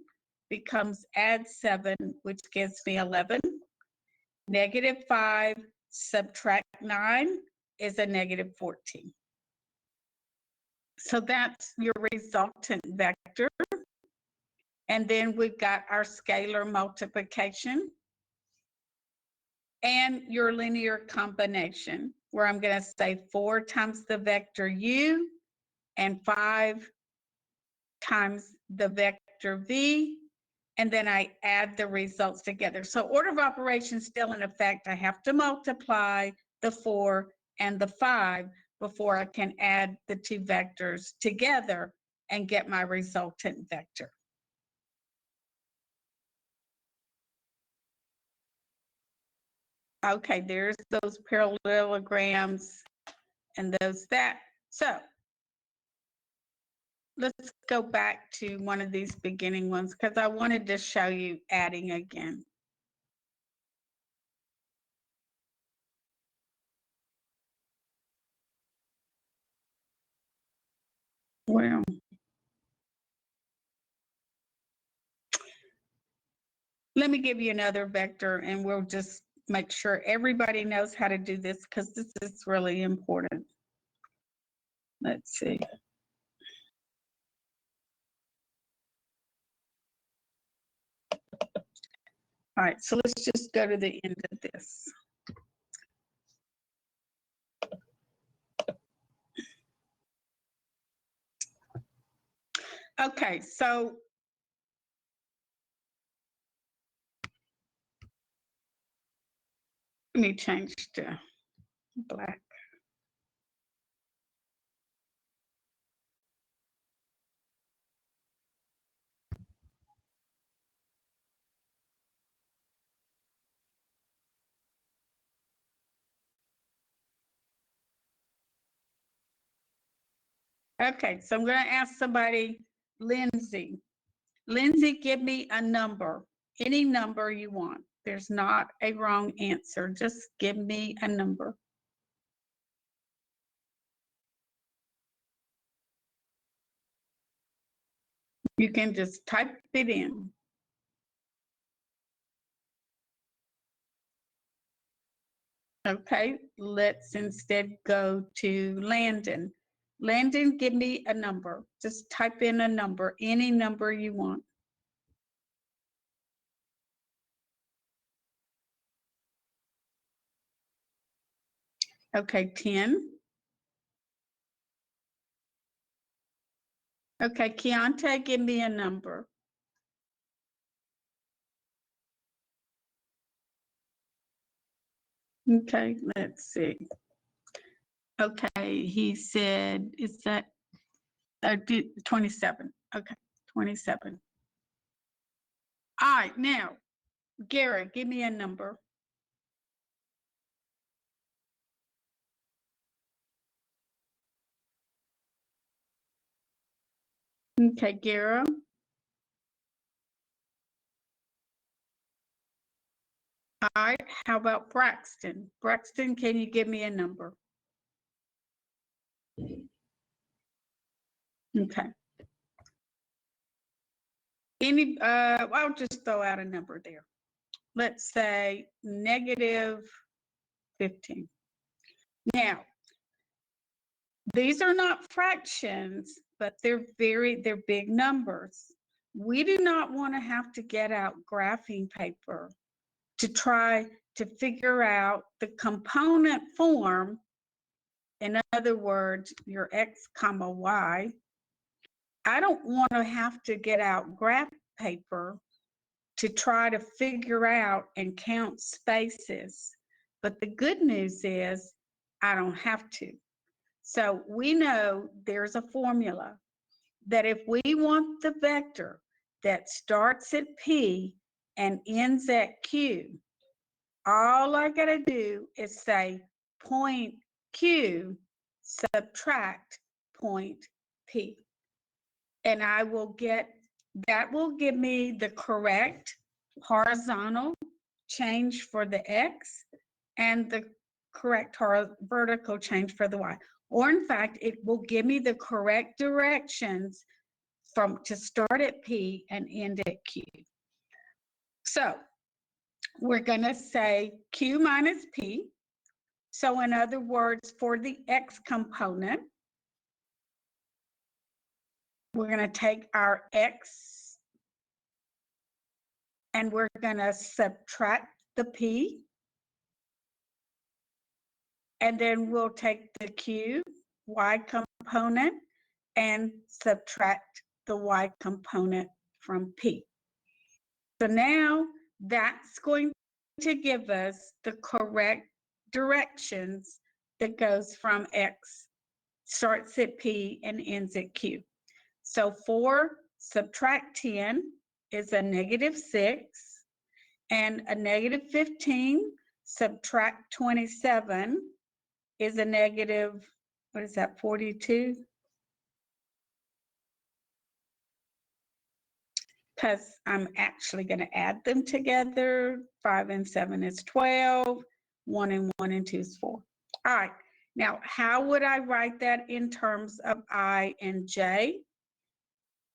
becomes add 7, which gives me 11. -5, subtract 9 is a -14. So that's your resultant vector. And then we've got our scalar multiplication and your linear combination, where I'm going to say 4 times the vector u and 5 times the vector v, and then I add the results together. So order of operations still in effect. I have to multiply the 4 and the 5 before I can add the two vectors together and get my resultant vector. Okay, there's those parallelograms and that. So let's go back to one of these beginning ones because I wanted to show you adding again. Well, let me give you another vector and we'll just make sure everybody knows how to do this because this is really important. Let's see. All right, so let's just go to the end of this. Okay, so let me change to black. Okay, so I'm going to ask somebody, Lindsay. Lindsay, give me a number, any number you want. There's not a wrong answer. Just give me a number. You can just type it in. Okay, let's instead go to Landon. Landon, give me a number. Just type in a number, any number you want. Okay, 10. Okay, Keontae, give me a number. Okay, let's see. Okay, he said, is that 27? Okay, 27. All right, now, Garrett, give me a number. Okay, Garrett. All right, how about Braxton? Braxton, can you give me a number? Okay. I'll just throw out a number there. Let's say -15. Now, these are not fractions, but they're big numbers. We do not want to have to get out graphing paper to try to figure out the component form. In other words, your x comma y. I don't want to have to get out graph paper to try to figure out and count spaces. But the good news is I don't have to. So we know there's a formula that if we want the vector that starts at P and ends at Q, all I gotta do is say point Q subtract point P. And I will get, that will give me the correct horizontal change for the X and the correct vertical change for the Y. Or in fact, it will give me the correct directions to start at P and end at Q. So we're gonna say Q minus P. So in other words, for the X component, we're gonna take our X and we're gonna subtract the P. And then we'll take the Q, Y component, and subtract the Y component from P. So now that's going to give us the correct directions that goes from X, starts at P and ends at Q. So 4 subtract 10 is a -6, and a -15 subtract 27 is a negative, what is that, 42? Because I'm actually going to add them together. 5 and 7 is 12. 1 and 1 and 2 is 4. All right. Now, how would I write that in terms of I and J?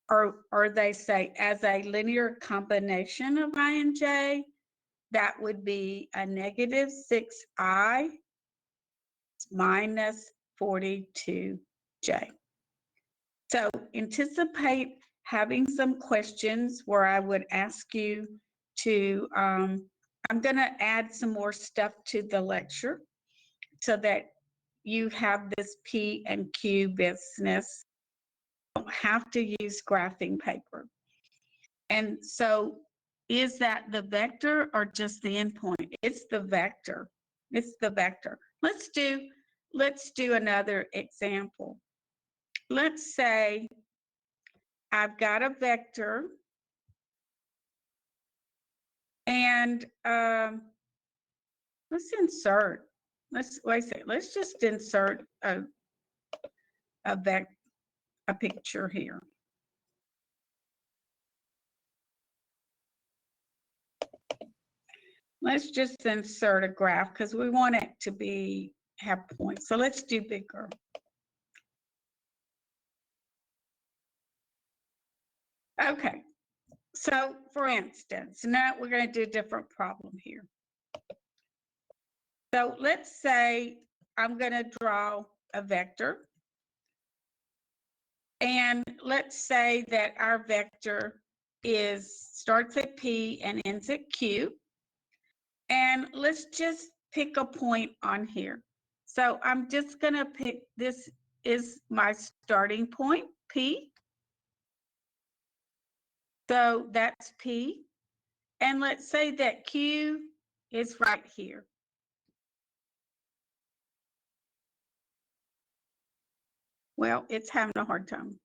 Or they say as a linear combination of I and J, that would be a -6I minus 42J. So anticipate having some questions where I would ask you to, I'm going to add some more stuff to the lecture so that you have this P and Q business. You don't have to use graphing paper. And so is that the vector or just the endpoint? It's the vector. It's the vector. Let's do another example. Let's say I've got a vector and let's insert, wait a second, let's just insert a picture here. Let's just insert a graph because we want it to have points. So let's do bigger. Okay, so for instance, now we're going to do a different problem here. So let's say I'm going to draw a vector. And let's say that our vector starts at P and ends at Q. And let's just pick a point on here. So I'm just going to pick, this is my starting point, P. So that's P. And let's say that Q is right here. Well, it's having a hard time.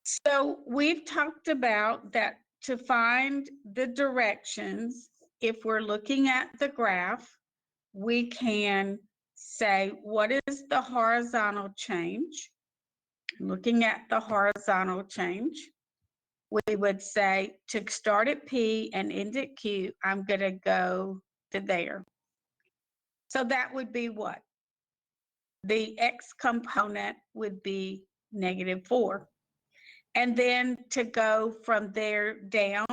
So we've talked about that to find the directions, if we're looking at the graph, we can say, what is the horizontal change? Looking at the horizontal change, we would say to start at P and end at Q, I'm going to go to there. So that would be what? The X component would be -4. And then to go from there down,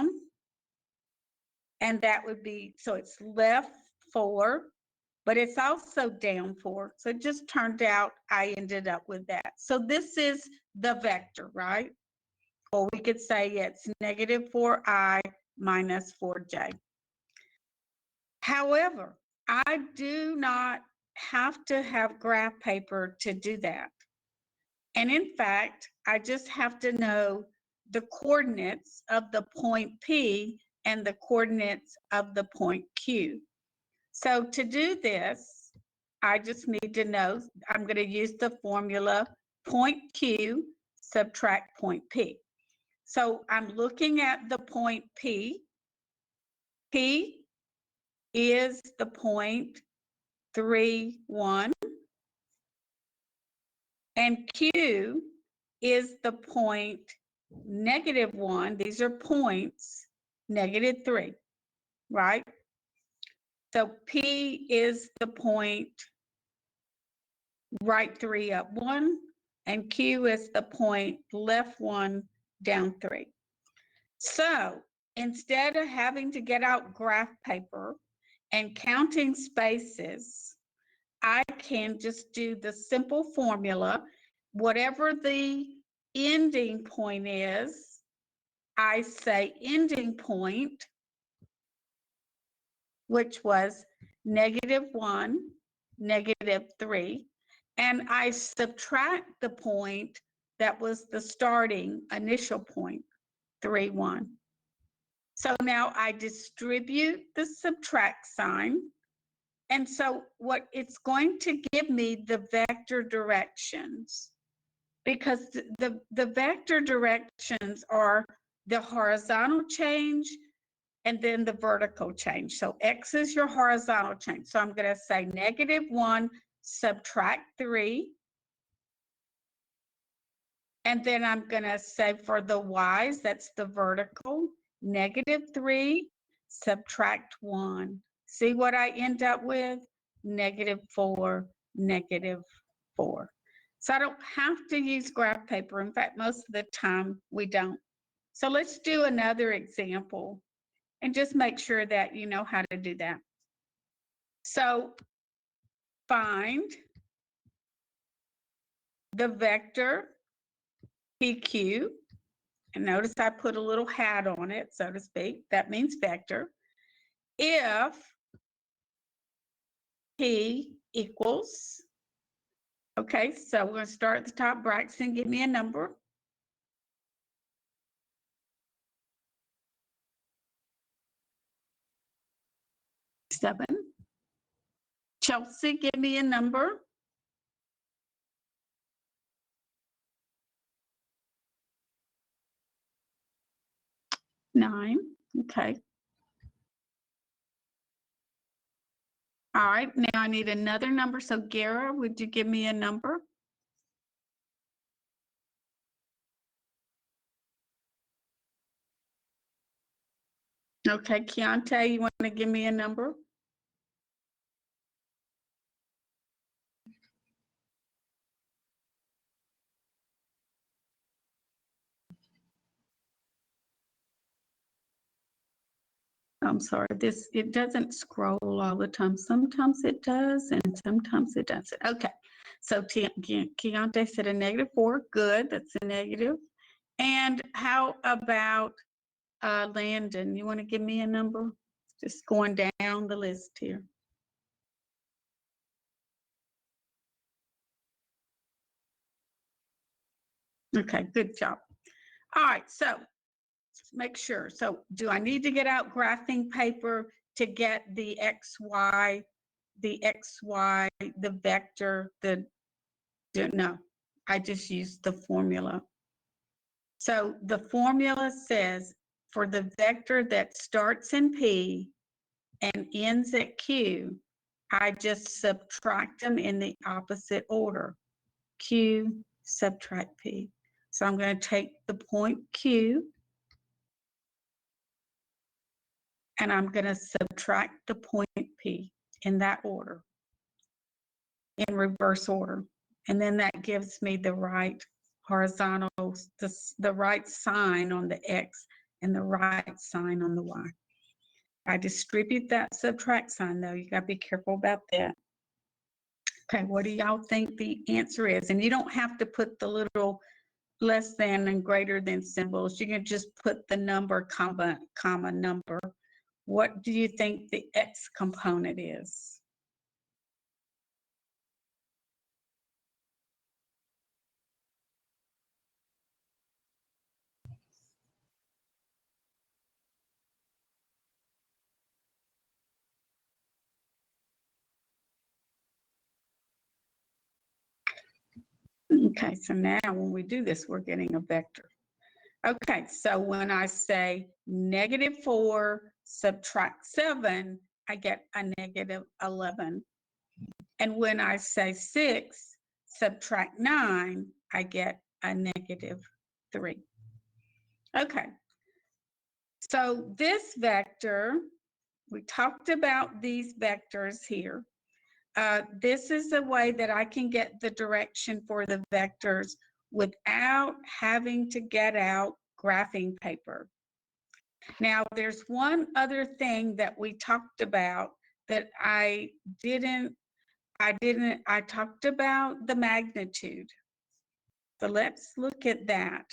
and that would be, so it's left 4, but it's also down 4. So it just turned out I ended up with that. So this is the vector, right? Or we could say it's -4i minus 4j. However, I do not have to have graph paper to do that. And in fact, I just have to know the coordinates of the point P and the coordinates of the point Q. So to do this, I just need to know, I'm going to use the formula point Q subtract point P. So I'm looking at the point P. P is the point 3, 1. And Q is the point -1. These are points, -3, right? So P is the point right 3 up 1, and Q is the point left 1 down 3. So instead of having to get out graph paper and counting spaces, I can just do the simple formula. Whatever the ending point is, I say ending point, which was -1, -3, and I subtract the point that was the starting initial point, 3, 1. So now I distribute the subtract sign. And so what it's going to give me the vector directions, because the vector directions are the horizontal change and then the vertical change. So X is your horizontal change. So I'm going to say -1, subtract 3. And then I'm going to say for the Y's, that's the vertical, -3, subtract 1. See what I end up with? -4, -4. So I don't have to use graph paper. In fact, most of the time we don't. So let's do another example and just make sure that you know how to do that. So find the vector PQ. And notice I put a little hat on it, so to speak. That means vector. If P equals, okay, so we're going to start at the top. Braxton, give me a number. 7. Chelsea, give me a number. 9. Okay. All right, now I need another number. So Gara, would you give me a number? Okay, Keontae, you want to give me a number? I'm sorry, it doesn't scroll all the time. Sometimes it does and sometimes it doesn't. Okay, so Keontae said a -4. Good, that's a negative. And how about Landon? You want to give me a number? Just going down the list here. Okay, good job. All right, so make sure. So do I need to get out graphing paper to get the XY, the vector, no, I just used the formula. So the formula says for the vector that starts in P and ends at Q, I just subtract them in the opposite order. Q, subtract P. So I'm going to take the point Q and I'm going to subtract the point P in that order, in reverse order. And then that gives me the right horizontal, the right sign on the X and the right sign on the Y. I distribute that subtract sign though. You got to be careful about that. Okay, what do y'all think the answer is? And you don't have to put the little less than and greater than symbols. You can just put the number, comma, number. What do you think the X component is? Okay, so now when we do this, we're getting a vector. Okay, so when I say -4 subtract 7, I get a -11. And when I say 6 subtract 9, I get a -3. Okay, so this vector, we talked about these vectors here. This is a way that I can get the direction for the vectors without having to get out graphing paper. Now, there's one other thing that we talked about that I talked about the magnitude. So let's look at that.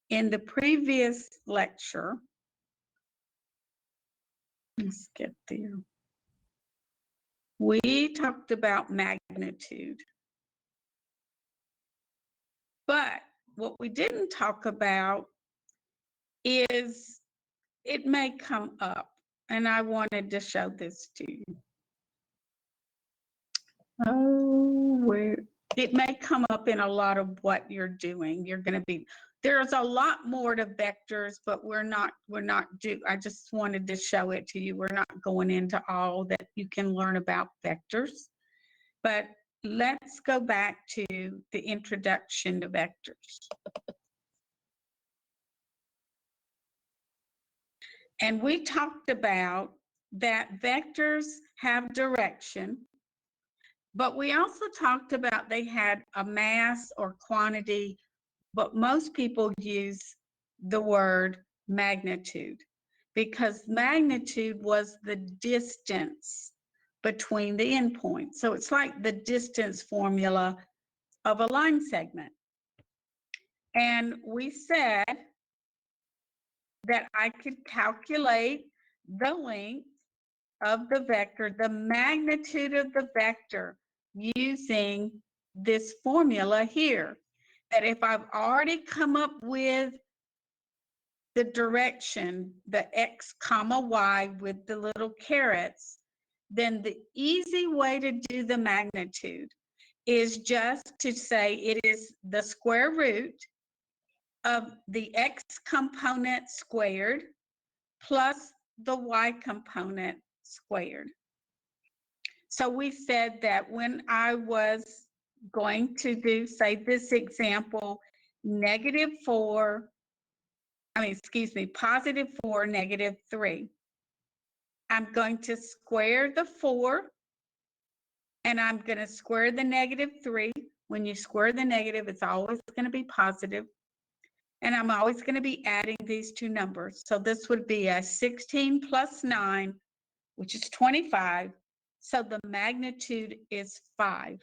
In the previous lecture, let's get there. We talked about magnitude. But what we didn't talk about is it may come up, and I wanted to show this to you. It may come up in a lot of what you're doing. There's a lot more to vectors, but I just wanted to show it to you. We're not going into all that you can learn about vectors, but let's go back to the introduction to vectors. And we talked about that vectors have direction, but we also talked about they had a mass or quantity, but most people use the word magnitude because magnitude was the distance between the endpoints. So it's like the distance formula of a line segment. And we said that I could calculate the length of the vector, the magnitude of the vector, using this formula here. That if I've already come up with the direction, the X comma Y with the little carets, then the easy way to do the magnitude is just to say it is the square root of the X component squared plus the Y component squared. So we said that when I was going to do, say, this example, -4 positive 4, negative 3. I'm going to square the 4, and I'm going to square the negative 3. When you square the negative, it's always going to be positive. And I'm always going to be adding these two numbers. So this would be a 16 plus 9, which is 25. So the magnitude is 5.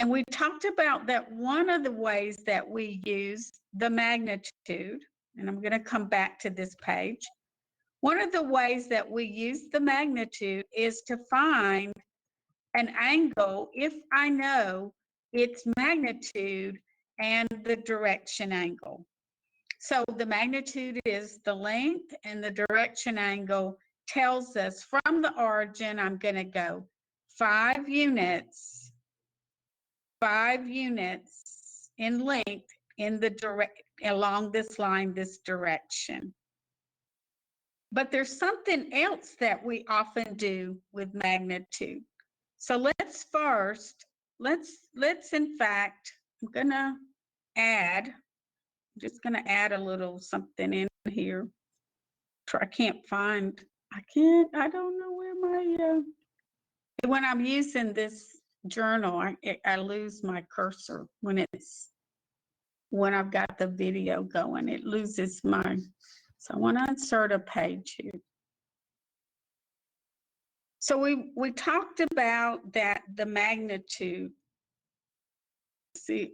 And we talked about that one of the ways that we use the magnitude, and I'm going to come back to this page. One of the ways that we use the magnitude is to find an angle if I know its magnitude and the direction angle. So the magnitude is the length, and the direction angle tells us from the origin, I'm going to go 5 units in length in the along this line, this direction. But there's something else that we often do with magnitude. So let's in fact, I'm gonna add, I'm just gonna add a little something in here. I don't know where my, when I'm using this journal, I lose my cursor when I've got the video going, it loses my, so I want to insert a page here. So we talked about that, the magnitude. See,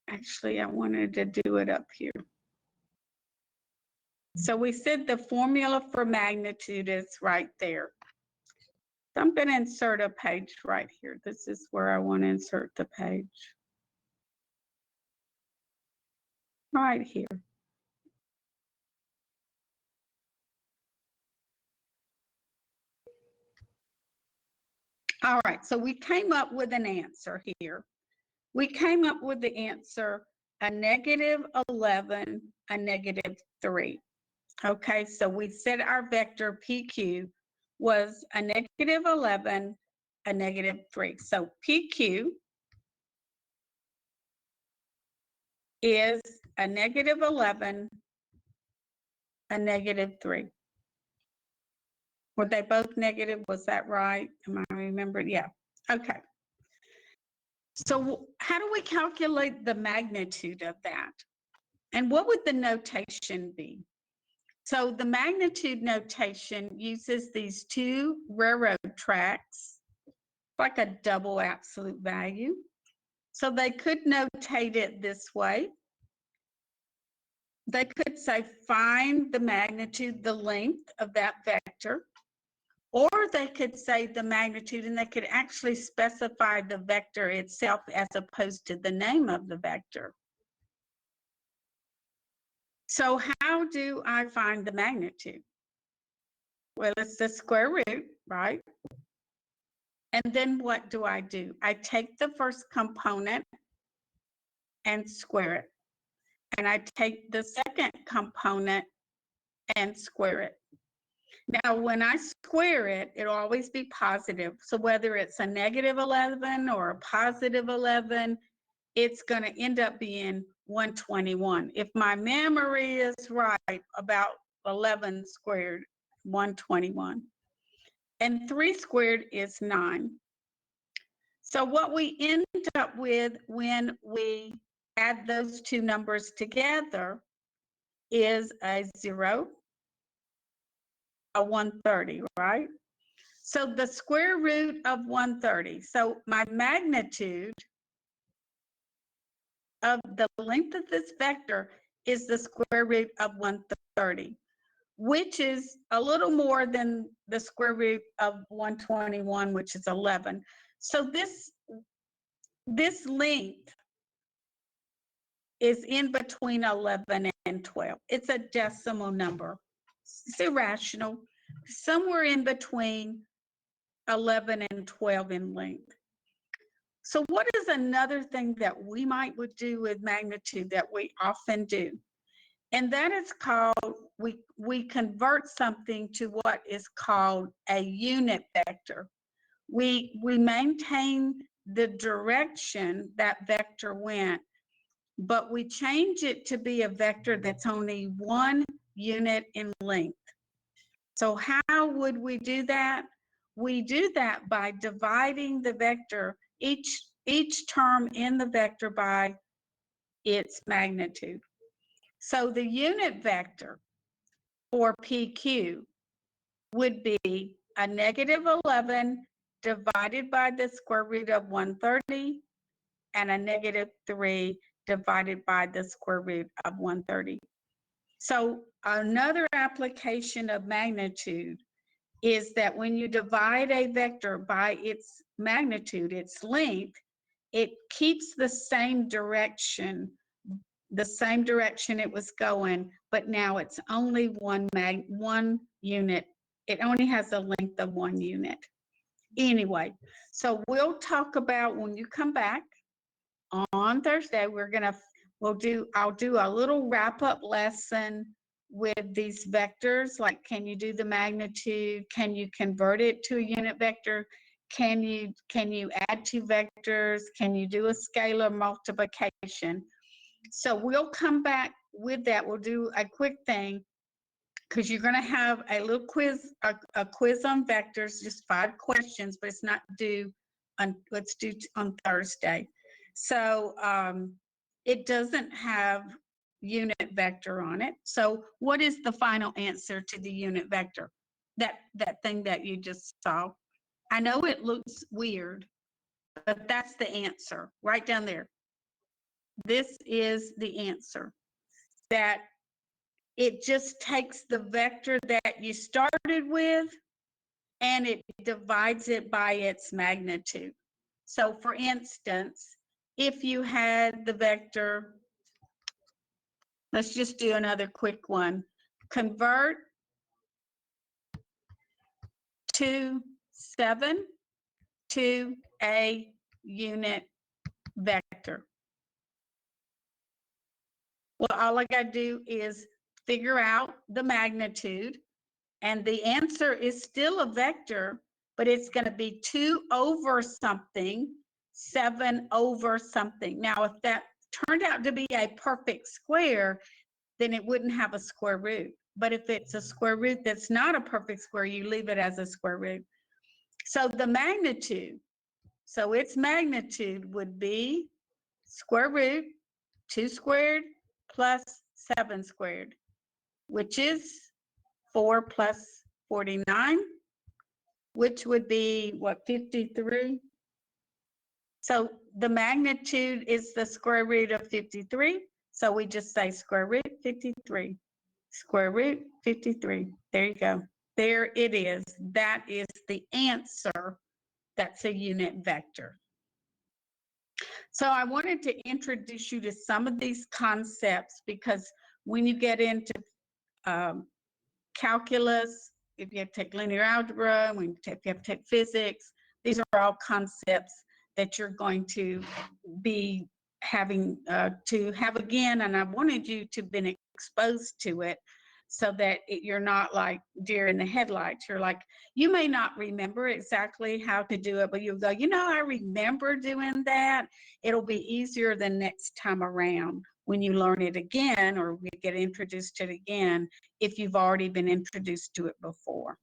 actually, I wanted to do it up here. So we said the formula for magnitude is right there. So I'm going to insert a page right here. This is where I want to insert the page. Right here. All right, so we came up with an answer here. We came up with the answer, a negative 11, a negative 3. Okay, so we said our vector PQ was a negative 11, a negative 3. So PQ is a negative 11, a negative 3. Were they both negative? Was that right? Am I remembering? Yeah. Okay. So how do we calculate the magnitude of that? And what would the notation be? So the magnitude notation uses these two railroad tracks, like a double absolute value. So they could notate it this way. They could say, find the magnitude, the length of that vector. Or they could say the magnitude, and they could actually specify the vector itself as opposed to the name of the vector. So how do I find the magnitude? Well, it's the square root, right? And then what do? I take the first component and square it. And I take the second component and square it. Now, when I square it, it'll always be positive. So whether it's a negative 11 or a positive 11, it's going to end up being 121. If my memory is right, about 11 squared, 121. And 3 squared is 9. So what we end up with when we add those two numbers together is a 0, a 130, right? So the square root of 130. So my magnitude of the length of this vector is the square root of 130, which is a little more than the square root of 121, which is 11. So this length is in between 11 and 12. It's a decimal number. It's irrational. Somewhere in between 11 and 12 in length. So what is another thing that we might would do with magnitude that we often do? And that is called, we convert something to what is called a unit vector. We maintain the direction that vector went, but we change it to be a vector that's only 1 unit in length. So how would we do that? We do that by dividing the vector, each term in the vector by its magnitude. So the unit vector for PQ would be a negative 11 divided by the square root of 130 and a negative 3 divided by the square root of 130. So another application of magnitude is that when you divide a vector by its magnitude, its length, it keeps the same direction it was going, but now it's only one unit. It only has a length of 1 unit. Anyway, so we'll talk about when you come back on Thursday, I'll do a little wrap-up lesson with these vectors, like can you do the magnitude, can you convert it to a unit vector, can you add 2 vectors, can you do a scalar multiplication. So we'll come back with that. We'll do a quick thing because you're going to have a little quiz, a quiz on vectors, just 5 questions, but it's not due on, let's do on Thursday. So it doesn't have unit vector on it. So what is the final answer to the unit vector? That thing that you just saw. I know it looks weird, but that's the answer right down there. This is the answer. That it just takes the vector that you started with and it divides it by its magnitude. So for instance, if you had the vector, let's just do another quick one. Convert 7 to a unit vector. Well, all I got to do is figure out the magnitude, and the answer is still a vector, but it's going to be 2 over something, 7 over something. Now, if that turned out to be a perfect square, then it wouldn't have a square root. But if it's a square root that's not a perfect square, you leave it as a square root. So the magnitude, so its magnitude would be square root 2 squared plus 7 squared, which is 4 plus 49, which would be what, 53? So the magnitude is the square root of 53. So we just say square root 53. Square root 53. There you go. There it is. That is the answer. That's a unit vector. So I wanted to introduce you to some of these concepts because when you get into calculus, if you have to take linear algebra, if you have to take physics, these are all concepts that you're going to be having to have again, and I wanted you to have been exposed to it so that you're not like deer in the headlights. You're like, you may not remember exactly how to do it, but you'll go, you know, I remember doing that. It'll be easier the next time around when you learn it again or we get introduced to it again if you've already been introduced to it before.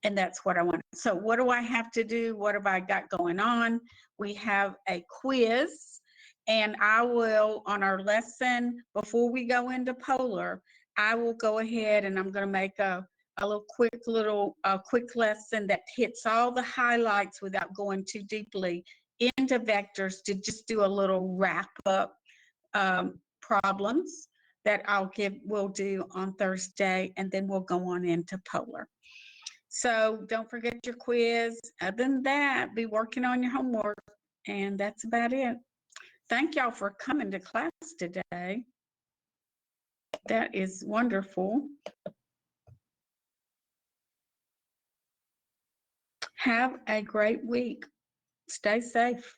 And that's what I want. So what do I have to do? What have I got going on? We have a quiz, and I will, on our lesson, before we go into Polar, I will go ahead and I'm going to make a quick lesson that hits all the highlights without going too deeply into vectors, to just do a little wrap up problems that we'll do on Thursday, and then we'll go on into Polar. So don't forget your quiz. Other than that, be working on your homework, and that's about it. Thank y'all for coming to class today. That is wonderful. Have a great week. Stay safe.